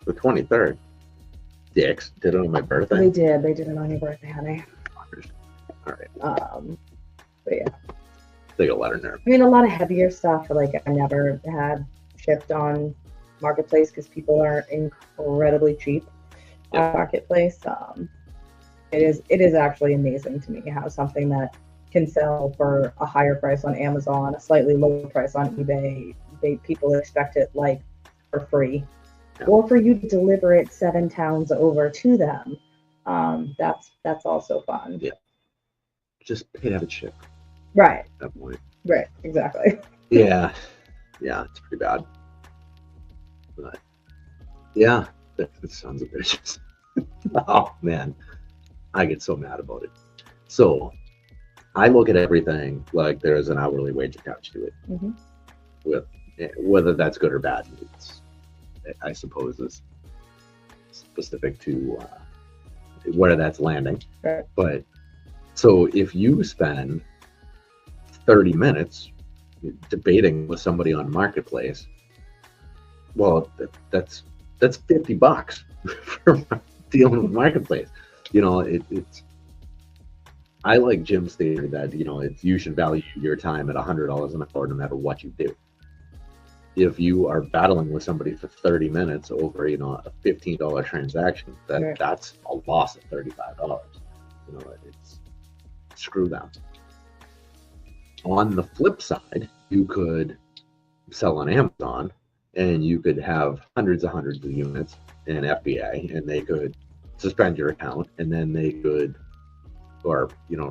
The 23rd. Dicks did it on my birthday. They did it on your birthday, honey. All right. But yeah. Take a letter nerve. I mean, a lot of heavier stuff, like I never had shipped on Marketplace because people are incredibly cheap on Marketplace. It is actually amazing to me how something that can sell for a higher price on Amazon, a slightly lower price on eBay, people expect it like for free, or for you to deliver it 7 towns over to them. That's also fun. Yeah. Just pay to have it shipped. Right. At that point. Right. Exactly. Yeah. Yeah, it's pretty bad. But yeah, that sounds a bitches. Oh man, I get so mad about it. So I look at everything like there's an hourly wage attached to it. Mm-hmm. With whether that's good or bad, I suppose is specific to where that's landing. Right. But so if you spend 30 minutes debating with somebody on Marketplace, well, that's $50 for dealing with Marketplace. It's. I like Jim's theory that you should value your time at $100 an hour no matter what you do. If you are battling with somebody for 30 minutes over a $15 transaction, that's a loss of $35. It's screw them. On the flip side, you could sell on Amazon and you could have hundreds of units in FBA, and they could suspend your account, and then they could, or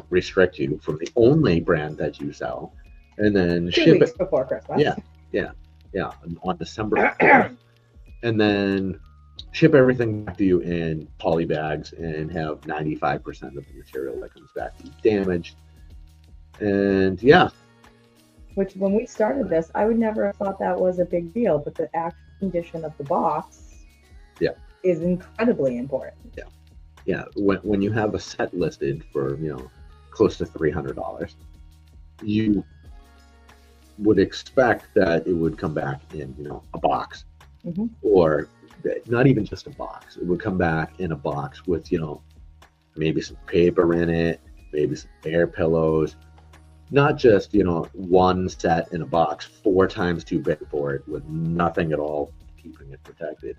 restrict you from the only brand that you sell, and then 2 ship weeks it before Christmas. Yeah, on December 4th, and then ship everything back to you in poly bags and have 95% of the material that comes back to you damaged. And yeah. Which, when we started this, I would never have thought that was a big deal, but the actual condition of the box is incredibly important. Yeah, when you have a set listed for close to $300, you would expect that it would come back in a box, mm-hmm. or not even just a box. It would come back in a box with maybe some paper in it, maybe some air pillows, not just one set in a box 4 times too big for it with nothing at all keeping it protected.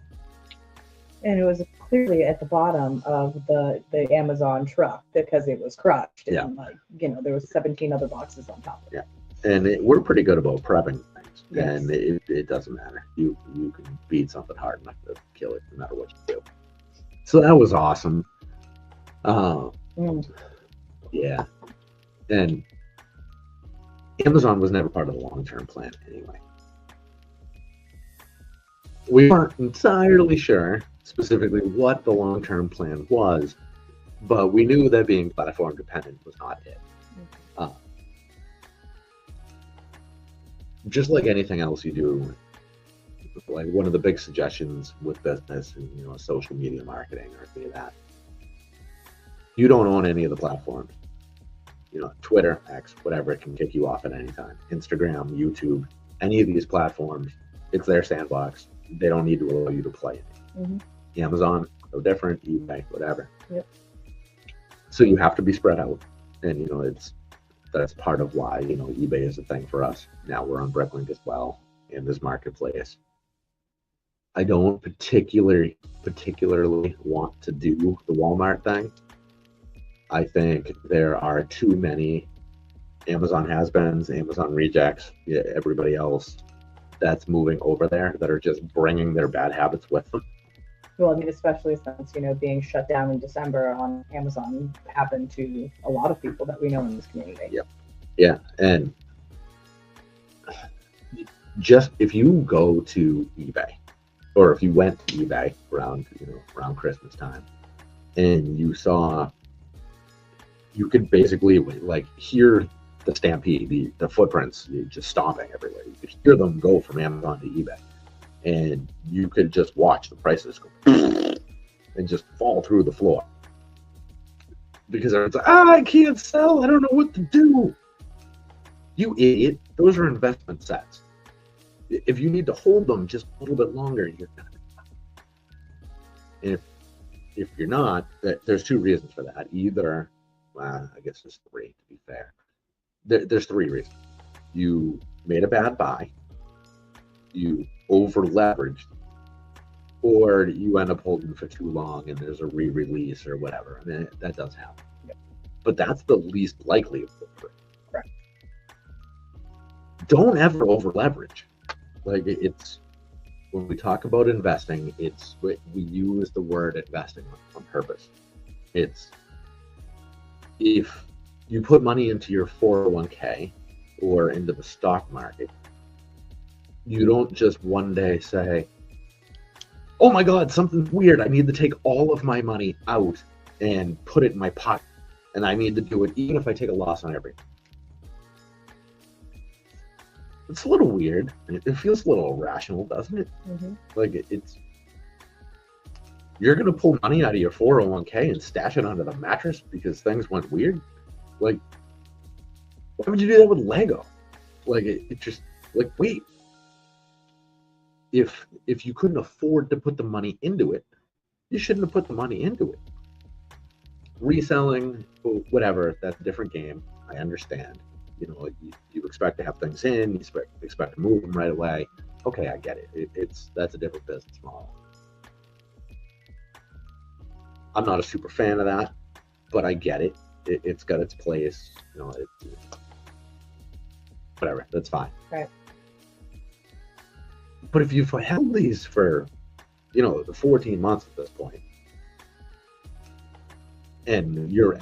And it was clearly at the bottom of the Amazon truck because it was crushed. And there was 17 other boxes on top of it. Yeah. And we're pretty good about prepping things. Yes. And it doesn't matter. You can beat something hard enough to kill it no matter what you do. So that was awesome. Yeah. And Amazon was never part of the long-term plan anyway. We weren't entirely sure specifically what the long-term plan was, but we knew that being platform dependent was not it. Just like anything else you do, like one of the big suggestions with business and social media marketing or any of that, you don't own any of the platforms. Twitter, X, whatever, it can kick you off at any time. Instagram, YouTube, any of these platforms, it's their sandbox. They don't need to allow you to play it. Mm-hmm. Amazon, no different. eBay, whatever. Yep. So you have to be spread out, and that's part of why eBay is a thing for us. Now we're on Bricklink as well in this marketplace. I don't particularly want to do the Walmart thing. I think there are too many Amazon has-beens, Amazon rejects, everybody else that's moving over there that are just bringing their bad habits with them. Well, I mean, especially since, being shut down in December on Amazon happened to a lot of people that we know in this community. Yep. Yeah. And just if you go to eBay, or if you went to eBay around Christmas time, and you could basically hear the stampede, the footprints just stomping everywhere. You could hear them go from Amazon to eBay, and you could just watch the prices go and just fall through the floor because everyone's like, I can't sell. I don't know what to do. You idiot! Those are investment sets. If you need to hold them just a little bit longer, you're gonna. And if you're not, there's two reasons for that. Either, I guess there's three to be fair. There's three reasons. You made a bad buy, you over leveraged, or you end up holding for too long and there's a re-release or whatever. I mean, that does happen. Yep. But that's the least likely of the three. Correct. Don't ever over leverage. It's when we talk about investing, we use the word investing on purpose. It's if you put money into your 401k or into the stock market, you don't just one day say, oh my God, something's weird. I need to take all of my money out and put it in my pocket. And I need to do it even if I take a loss on everything. It's a little weird. It feels a little irrational, doesn't it? Mm-hmm. You're going to pull money out of your 401k and stash it under the mattress because things went weird? Why would you do that with Lego? It just, wait. If you couldn't afford to put the money into it, you shouldn't have put the money into it. Reselling, whatever, that's a different game. I understand. You expect to have things in, you expect to move them right away. Okay, I get it. That's a different business model. I'm not a super fan of that, but I get it. It's got its place. Whatever, that's fine. Right. But if you've held these for, the 14 months at this point, and you're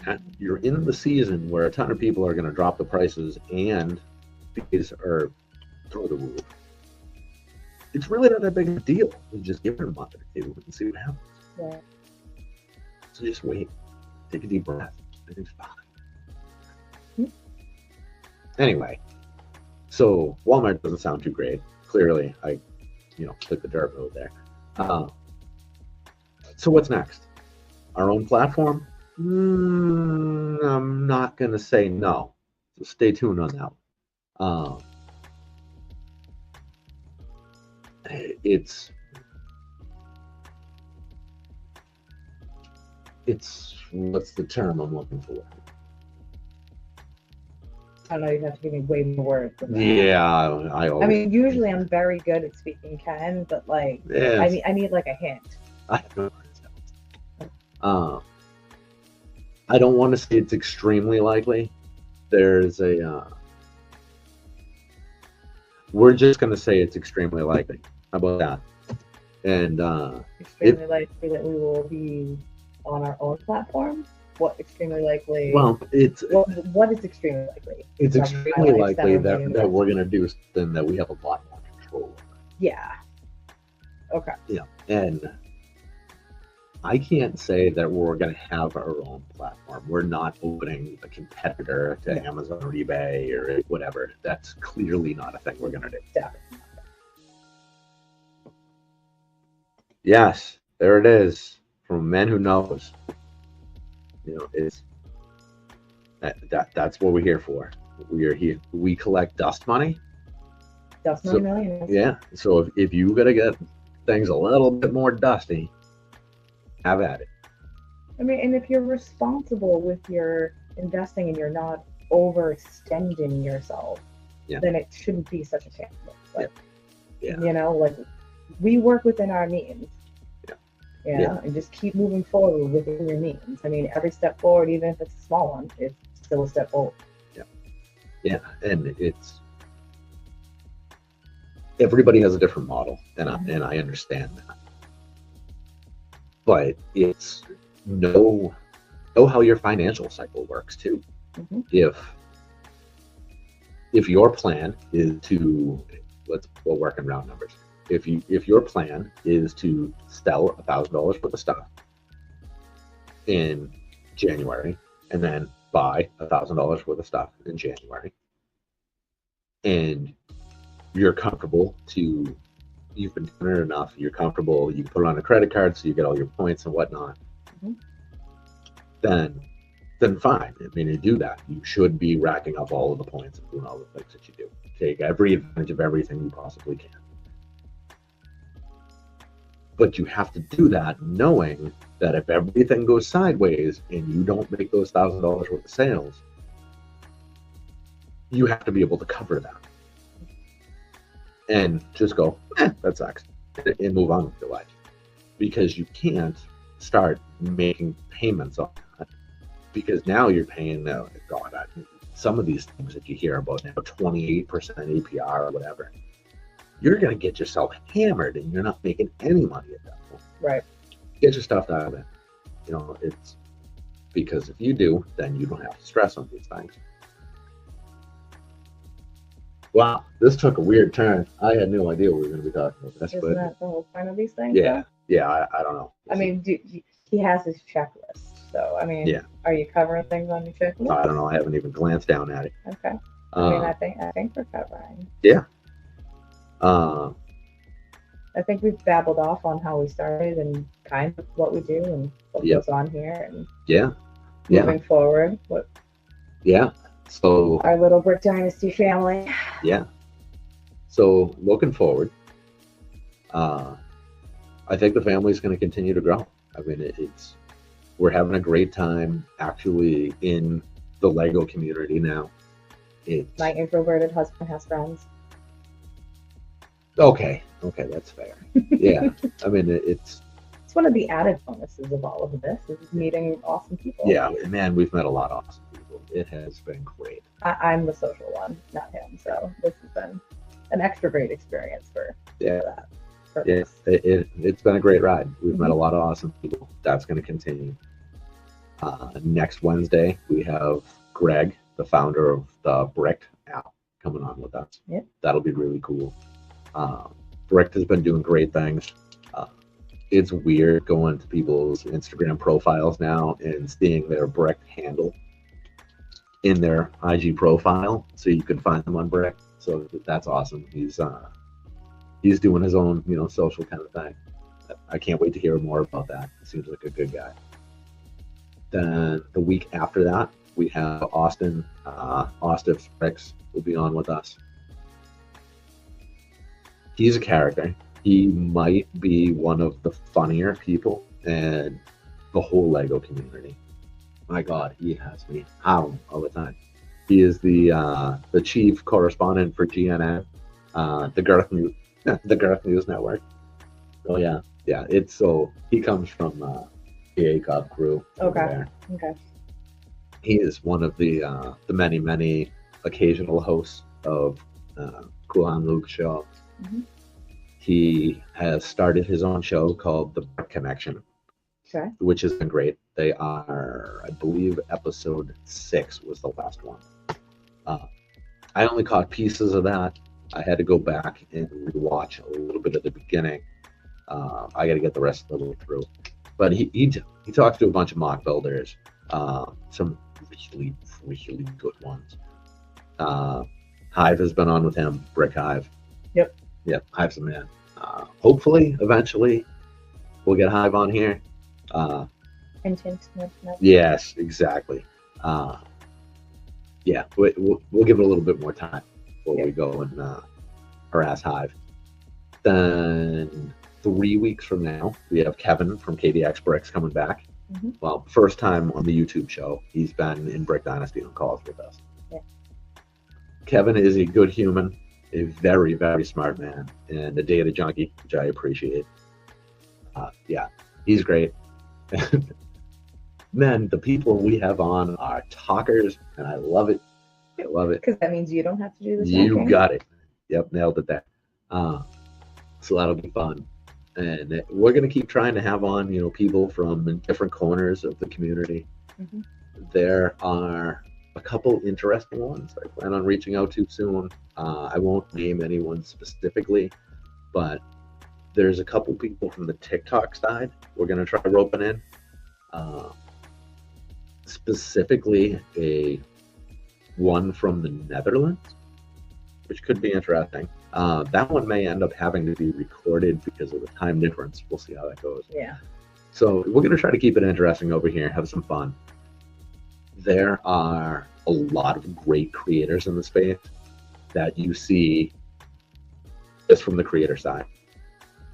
in the season where a ton of people are going to drop the prices and fees are through the roof, it's really not that big of a deal. You just give it a month or two and see what happens. Yeah. So just wait, take a deep breath. Everything's fine. Anyway, so Walmart doesn't sound too great. Clearly, I, took the dirt road there. So what's next? Our own platform? I'm not going to say no. So stay tuned on that one. It's what's the term I'm looking for? I don't know, you have to give me way more words than that. Yeah, I mean, usually I'm very good at speaking Ken, but yes. I need a hint. I don't know. I don't want to say it's extremely likely. There's we're just going to say it's extremely likely. How about that? And extremely likely that we will be on our own platform. What extremely likely? Well, what is extremely likely? It's extremely likely that we're going to do something that we have a lot more control over. Yeah. Okay. Yeah, and I can't say that we're going to have our own platform. We're not opening a competitor to Amazon or eBay or whatever. That's clearly not a thing we're going to do. Definitely. Yes, there it is. From a man who knows. It's that's what we're here for. We are here. We collect dust money. Dust money millionaires. Yeah. So if you got to get things a little bit more dusty, have at it. I mean, and if you're responsible with your investing and you're not overextending yourself, Yeah. then it shouldn't be such a challenge. Like, Yeah. you know, like we work within our means. Yeah. Yeah. Yeah. And just keep moving forward within your means. I mean, every step forward, even if it's a small one, it's still a step forward. Yeah. And everybody has a different model, and I understand that. But it's know how your financial cycle works too. Mm-hmm. If your plan is to, we'll work in round numbers. If your plan is to sell $1,000 worth of stuff in January and then buy $1,000 worth of stuff in January, and you're comfortable you've been doing it enough, you're comfortable, you can put it on a credit card so you get all your points and whatnot, then fine. I mean, you do that. You should be racking up all of the points and doing all the things that you do. Take every advantage of everything you possibly can. But you have to do that knowing that if everything goes sideways and you don't make those $1,000 worth of sales, you have to be able to cover that. And just go, that sucks, and move on with your life. Because you can't start making payments on that. Because now you're paying, some of these things that you hear about now, 28% APR or whatever, you're going to get yourself hammered and you're not making any money at that point. Right. Get your stuff out of it. You know, it's because if you do, then you don't have to stress on these things. Wow, this took a weird turn. I had no idea we were going to be talking about this. Isn't that the whole point of these things? Yeah, I don't know. I mean, he has his checklist. So, I mean, are you covering things on your checklist? I don't know. I haven't even glanced down at it. Okay. I mean, I think we're covering. Yeah. I think we've babbled off on how we started and kind of what we do and what goes on here and moving forward. So our little Brick Dynasty family. Yeah. So looking forward, I think the family is going to continue to grow. I mean, we're having a great time actually in the Lego community now. My introverted husband has friends. Okay, that's fair. Yeah, I mean, it's one of the added bonuses of all of this is meeting awesome people. Yeah, man, we've met a lot of awesome people. It has been great. I'm the social one, not him. So this has been an extra great experience for that purpose. Yeah, it's been a great ride. We've met a lot of awesome people. That's going to continue. Next Wednesday, we have Greg, the founder of the Brick app, coming on with us. Yep. That'll be really cool. Brick has been doing great things. It's weird going to people's Instagram profiles now and seeing their Brick handle in their IG profile, so you can find them on Brick. So that's awesome. He's doing his own, social kind of thing. I can't wait to hear more about that. He seems like a good guy. Then the week after that, we have Austin Bricks will be on with us. He's a character. He might be one of the funnier people in the whole Lego community. My God, he has me howling all the time. He is the chief correspondent for GNN, the Girth News Network. Oh yeah. He comes from the ACOB crew. Okay. He is one of the many occasional hosts of Cool Hand Luke show. Mm-hmm. He has started his own show called The Brick Connection, which has been great. They are, I believe, episode 6 was the last one. I only caught pieces of that. I had to go back and rewatch a little bit of the beginning. I got to get the rest of the way through. But he talks to a bunch of mock builders, some really, really good ones. Hive has been on with him, Brick Hive. Yep, Hive's a man. Hopefully, eventually, we'll get Hive on here. Yes, exactly. We'll give it a little bit more time before we go and harass Hive. Then 3 weeks from now, we have Kevin from KDX Bricks coming back. Mhm. Well, first time on the YouTube show. He's been in Brick Dynasty on calls with us. Yeah. Kevin is a good human, a very, very smart man, and a data junkie, which I appreciate. Yeah, he's great. Man, the people we have on are talkers, and I love it. I love it. Because that means you don't have to do the You talking. got it. Yep, nailed it there. So that'll be fun. And we're going to keep trying to have on, people from different corners of the community. Mhm. There are a couple interesting ones I plan on reaching out to soon. I won't name anyone specifically, but there's a couple people from the TikTok side we're going to try roping in. Specifically, one from the Netherlands, which could be interesting. That one may end up having to be recorded because of the time difference. We'll see how that goes. Yeah. So we're going to try to keep it interesting over here, have some fun. There are a lot of great creators in the space that you see just from the creator side.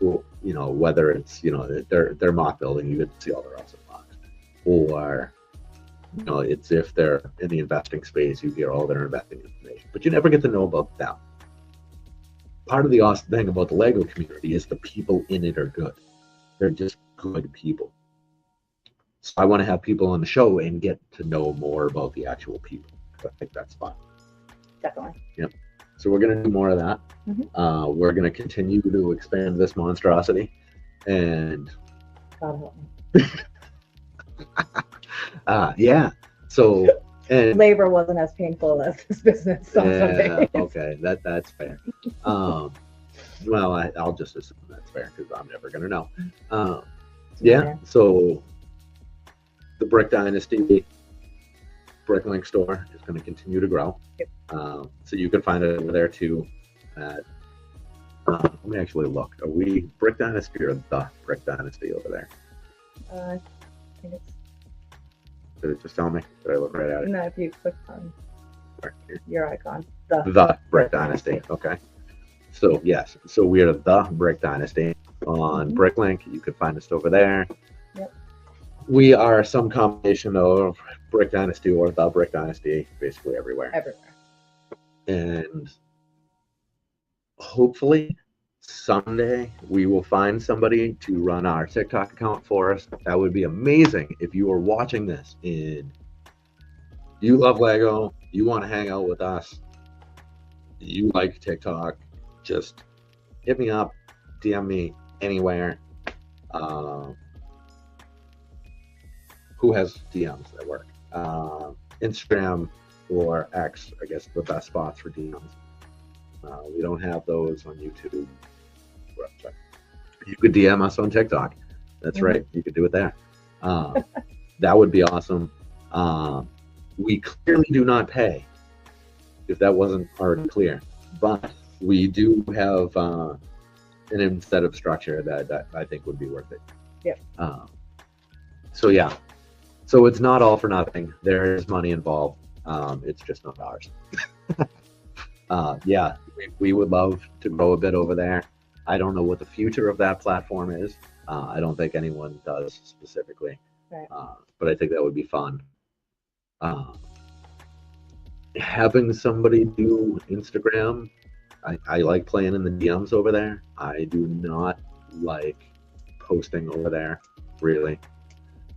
Whether it's, their mock building, you get to see all their awesome mocks. Or, it's if they're in the investing space, you hear all their investing information. But you never get to know about them. Part of the awesome thing about the Lego community is the people in it are good. They're just good people. So I want to have people on the show and get to know more about the actual people. I think that's fun. Definitely. Yep. So we're going to do more of that. Mhm. We're going to continue to expand this monstrosity. And God help me. yeah. So and Labor wasn't as painful as this business. So yeah, okay, that's fair. Well, I'll just assume that's fair because I'm never gonna know. Yeah. So the Brick Dynasty Bricklink store is going to continue to grow. Yep. So you can find it over there too. Let me actually look. Are we Brick Dynasty or the Brick Dynasty over there? I think it's Did it just tell me? Did I look right at it? no. If you click on Right here. your icon, The Brick Dynasty. Okay. So yes, so we are the Brick Dynasty on Bricklink. You can find us over there. Yep. We are some combination of Brick Dynasty or the Brick Dynasty, basically everywhere. Everywhere. And hopefully someday we will find somebody to run our TikTok account for us. That would be amazing if you are watching this and you love Lego, you want to hang out with us, you like TikTok, just hit me up, DM me anywhere. Who has DMs that work? Instagram or X, I guess, the best spots for DMs. We don't have those on YouTube. You could DM us on TikTok. That's right. You could do it there. That would be awesome. We clearly do not pay, if that wasn't already clear. But we do have an incentive structure that I think would be worth it. Yeah. So yeah. So it's not all for nothing. There is money involved. It's just not ours. Yeah, we would love to grow a bit over there. I don't know what the future of that platform is. I don't think anyone does specifically. Right. But I think that would be fun. Having somebody do Instagram, I like playing in the DMs over there. I do not like posting over there, really.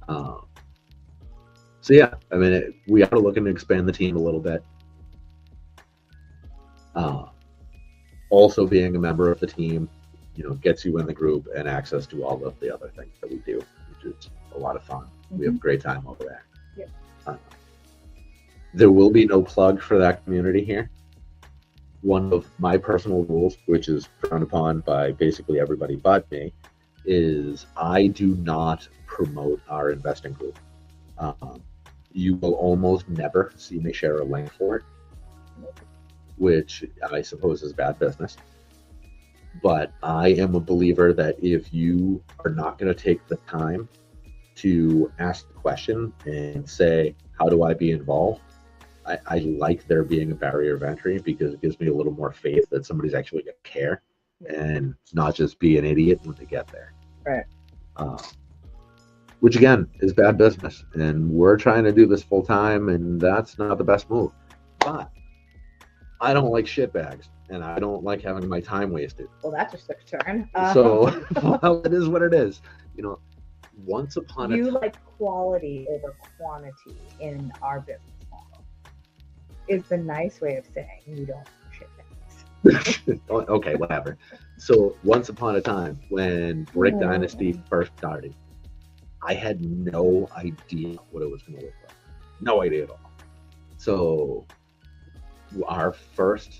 So yeah, I mean, we are looking to expand the team a little bit. Also being a member of the team, gets you in the group and access to all of the other things that we do, which is a lot of fun. We have a great time over there. Yep. There will be no plug for that community here. One of my personal rules, which is frowned upon by basically everybody but me, is I do not promote our investing group. You will almost never see me share a link for it, which I suppose is bad business. But I am a believer that if you are not going to take the time to ask the question and say, how do I be involved? I like there being a barrier of entry because it gives me a little more faith that somebody's actually going to care and not just be an idiot when they get there. Right. which again is bad business. And we're trying to do this full time, and that's not the best move. But I don't like shitbags, and I don't like having my time wasted. Well, that just took a turn. So, well, it is what it is. You know, once upon a You time. like quality over quantity in our business model. Is the nice way of saying you don't ship things. Okay, whatever. So once upon a time, when Brick Dynasty first started, I had no idea what it was going to look like. No idea at all. So our first,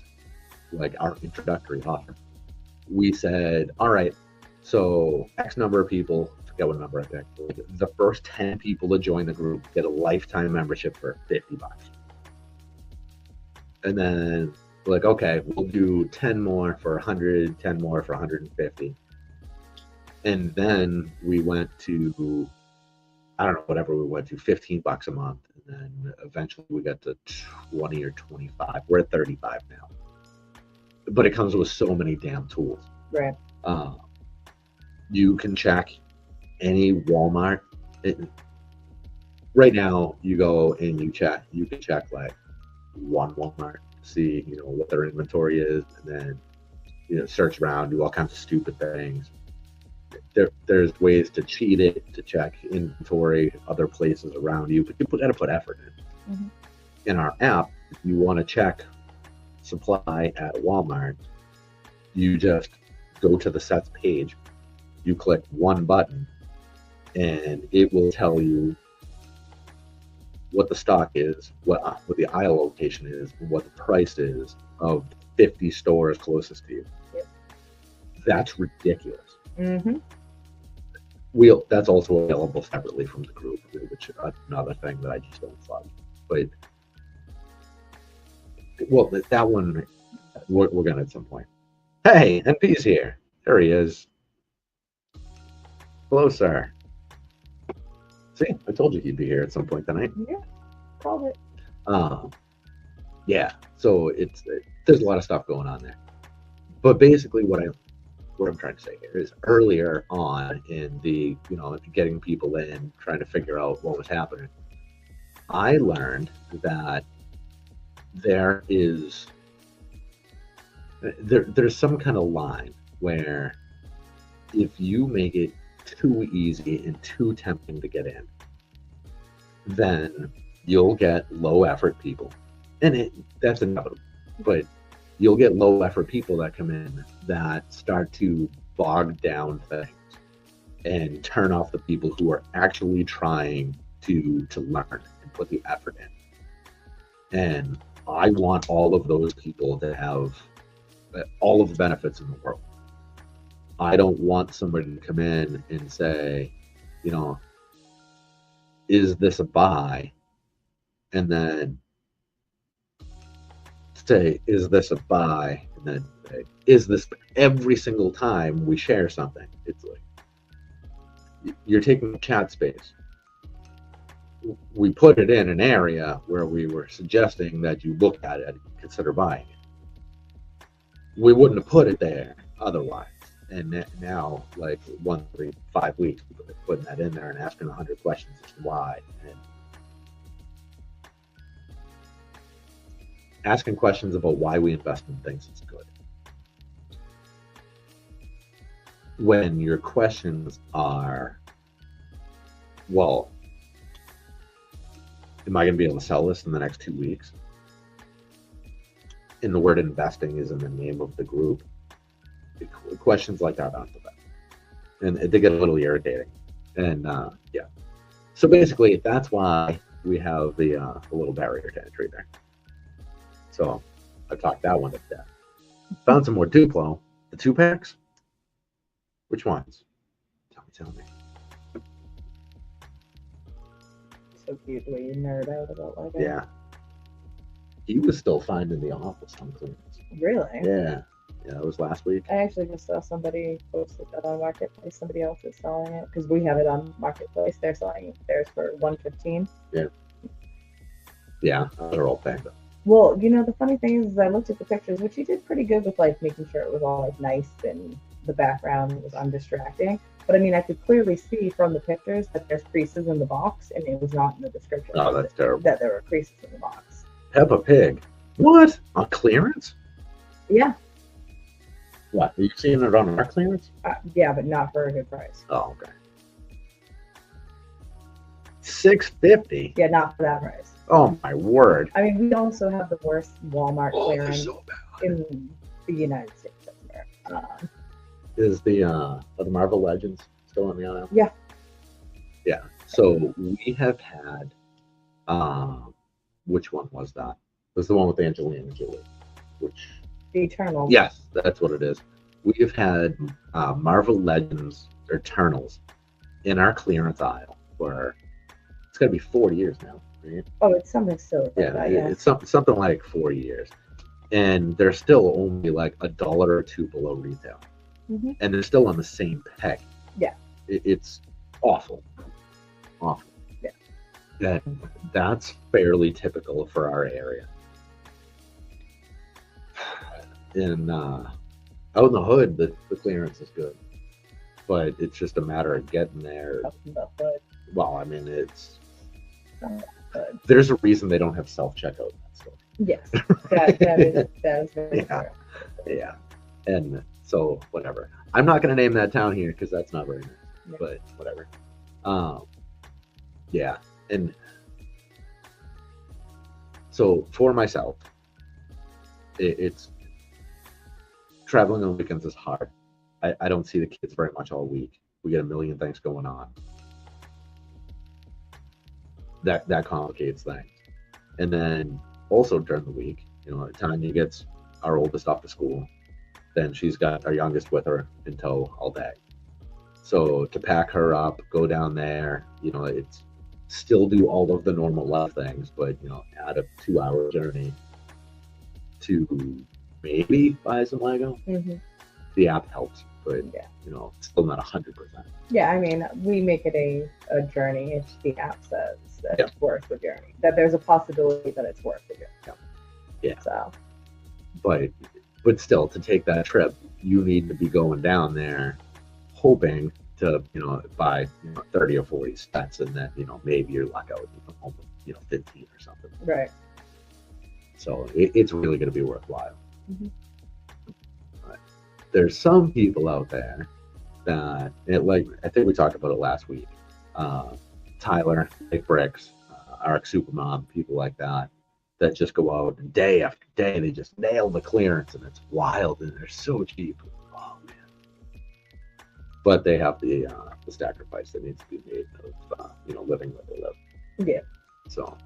like our introductory offer, we said, all right, so X number of people, forget what number I picked, like the first 10 people to join the group get a lifetime membership for $50. And then like, okay, we'll do 10 more for 100, 10 more for 150. And then we went to, I don't know, whatever we went to, $15 a month. And then eventually we got to 20 or 25. We're at 35 now. But it comes with so many damn tools. Right. You can check any Walmart. Right now, you go and you can check like one Walmart, see, you know, what their inventory is, and then, you know, search around, do all kinds of stupid things. There's ways to cheat it, to check inventory other places around you, but you got to put effort in. Mm-hmm. In our app, if you want to check supply at Walmart, you just go to the sets page, you click one button, and it will tell you what the stock is, what the aisle location is, and what the price is of 50 stores closest to you. Yep. That's ridiculous. Mm-hmm. That's also available separately from the group, which is another thing that I just don't fund. But well, that one we're gonna at some point. Hey, NP's here. There he is. Hello, sir. See, I told you he'd be here at some point tonight. Yeah, called it. Yeah. So there's a lot of stuff going on there. But basically, what I'm trying to say here is earlier on in the, you know, getting people in, trying to figure out what was happening, I learned that there's some kind of line where if you make it too easy and too tempting to get in, then you'll get low effort people, and that's inevitable. But you'll get low effort people that come in that start to bog down things and turn off the people who are actually trying to learn and put the effort in. And I want all of those people to have all of the benefits in the world. I don't want somebody to come in and say, you know, is this a buy? And then say, is this a buy? And then say, is this every single time we share something? It's like, you're taking chat space. We put it in an area where we were suggesting that you look at it and consider buying it. We wouldn't have put it there otherwise. And now, like, 1 every 5 weeks, people are putting that in there and asking 100 questions as to why. And asking questions about why we invest in things is good. When your questions are, well, am I going to be able to sell this in the next 2 weeks? And the word investing is in the name of the group. Questions like that aren't the best. And they get a little irritating. And yeah. So basically, that's why we have the little barrier to entry there. So I talked that one to death. Found some more Duplo. The 2-packs? Which ones? Tell me. So cute the way you nerd out about like that. Yeah. He was still finding the office on clearance. Really? Yeah. Yeah, it was last week. I actually just saw somebody posted that on Marketplace. Somebody else is selling it because we have it on Marketplace. They're selling theirs for $115. Yeah. Yeah, they're all packed up. Well, you know, the funny thing is I looked at the pictures, which he did pretty good with, like, making sure it was all, like, nice and the background was undistracting. But I mean, I could clearly see from the pictures that there's creases in the box, and it was not in the description Oh, that's terrible. that there were creases in the box. Peppa Pig. What? On clearance? Yeah, What? Are you seeing it on our clearance? yeah, but not for a good price. Oh, okay. $6.50. Yeah, not for that price. Oh my word. I mean, we also have the worst Walmart Oh, they're clearance so bad. in the United States. Is are the Marvel Legends still on the aisle? Yeah. Yeah. So we have had, which one was that? It was the one with Angelina Jolie. Which? The Eternals. Yes, that's what it is. We have had Marvel Legends Eternals in our clearance aisle for it's got to be 4 years now, right? Oh, it's something silly. Yeah, Like that, yeah. it's something like 4 years, and they're still only like $1 or $2 below retail, and they're still on the same peg. Yeah, it's awful. Yeah, that's fairly typical for our area. And out in the hood, the clearance is good, but it's just a matter of getting there. The hood. Well, I mean, it's Good. there's a reason they don't have self-checkout in that store. Yes, that is very Yeah. true. Yeah, and so whatever. I'm not going to name that town here because that's not very nice. Yeah. But whatever. Yeah, and so for myself, it's traveling on weekends is hard. I don't see the kids very much all week. We get a million things going on. That complicates things. And then also during the week, Tanya gets our oldest off to school. Then she's got our youngest with her until all day. So to pack her up, go down there, it's still do all of the normal life things, but add a 2-hour journey to maybe buy some Lego. The app helps, but Yeah. still not 100%. Yeah, I mean, we make it a journey if the app says that Yeah. it's worth the journey, that there's a possibility that it's worth the journey. Yeah. So, But still, to take that trip, you need to be going down there hoping to, buy 30 or 40 sets, and then, maybe you're luck out and you come home with, 15 or something. right. So it's really going to be worthwhile. Mhm. But there's some people out there that, I think we talked about it last week. Tyler, Nick Bricks, Arc Supermom, people like that just go out and day after day, they just nail the clearance, and it's wild, and they're so cheap. Oh man! But they have the sacrifice that needs to be made of living where they live. Yeah. So,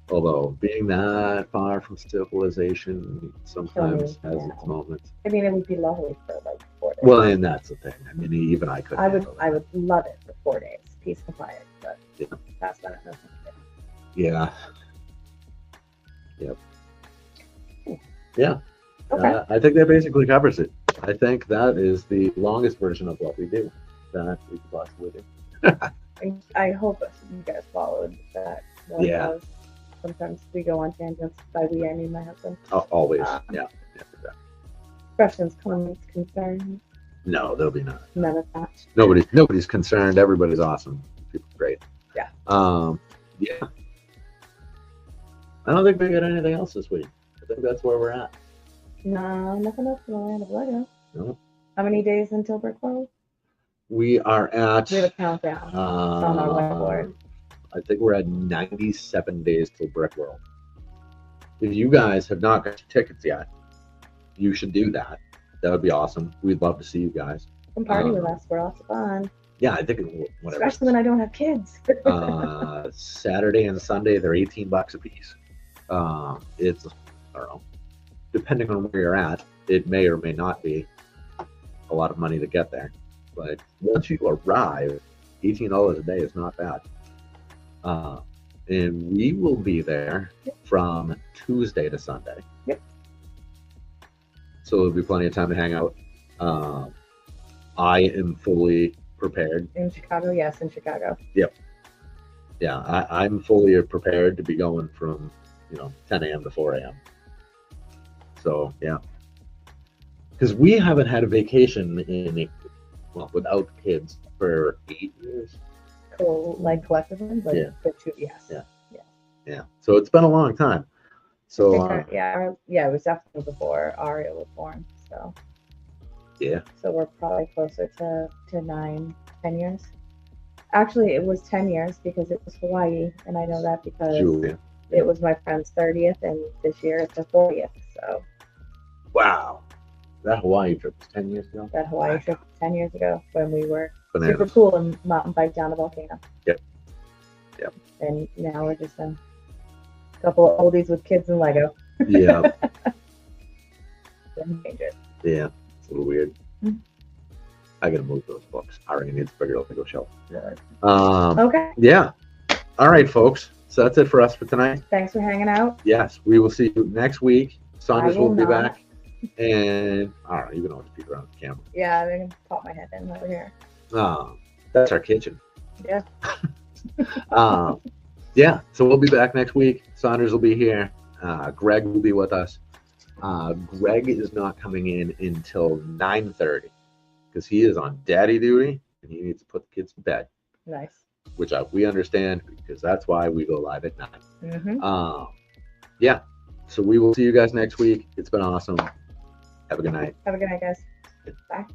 although being that far from civilization sometimes has its moments. I mean, it would be lovely for like 4 days. Well, and that's the thing. I mean, even I couldn't. I would love it for 4 days, peace and quiet, but Yeah. that's not enough. Yeah. Yep. Yeah. Okay. I think that basically covers it. I think that is the longest version of what we do that we could possibly do. And I hope you guys followed that. One Yeah. of those. Sometimes we go on tangents. By we, I mean my husband. Always. Um, Yeah. Exactly. Questions, comments, concerns, No, there'll be none. none of that. Nobody's concerned. Everybody's awesome. People are great. Yeah. Yeah. I don't think we got anything else this week. I think that's where we're at. No, nothing else in the land of Lego. No. How many days until Brick World? We are at. We have a countdown. It's on our whiteboard. I think we're at 97 days till Brick World. If you guys have not got your tickets yet, you should do that. That would be awesome. We'd love to see you guys. Come party with us. We're lots of fun. Yeah, I think whatever. Especially when I don't have kids. Saturday and Sunday, they're $18 a piece. It's, I don't know, depending on where you're at, it may or may not be a lot of money to get there. But once you arrive, $18 a day is not bad. And we will be there from Tuesday to Sunday. Yep. So there'll be plenty of time to hang out. I am fully prepared. In Chicago, yes, in Chicago. Yep. Yeah, I'm fully prepared to be going from 10 a.m. to 4 a.m. So yeah, because we haven't had a vacation in well, without kids for 8 years. Cool, like collectively, but Yeah. the two, yes. Yeah. Yes. Yeah. So it's been a long time. So Yeah, it was definitely before Aria was born. So yeah. so we're probably closer to 10 years. Actually, it was 10 years because it was Hawaii, and I know that because Julia. it was my friend's 30th, and this year it's her 40th. So Wow. That Hawaii trip was 10 years ago. that Hawaii trip 10 years ago when we were Bananas. super cool and mountain bike down the volcano. Yep. Yep. And now we're just a couple of oldies with kids and Lego. Yeah. Didn't change it. Yeah. It's a little weird. Mhm. I gotta move those books. I already need to figure out Lego shelf. Okay. Yeah. All right, folks. So that's it for us for tonight. Thanks for hanging out. Yes, we will see you next week. Saunders I will will be not. back. And I don't know, you can always peek around the camera. Yeah, I'm going to pop my head in over here. That's our kitchen. Yeah. Yeah, so we'll be back next week. Saunders will be here. Greg will be with us. Greg is not coming in until 9:30 because he is on daddy duty and he needs to put the kids to bed, Nice. which we understand because that's why we go live at 9. Mm-hmm. Yeah, so we will see you guys next week. It's been awesome. Have a good night. Have a good night, guys. Bye.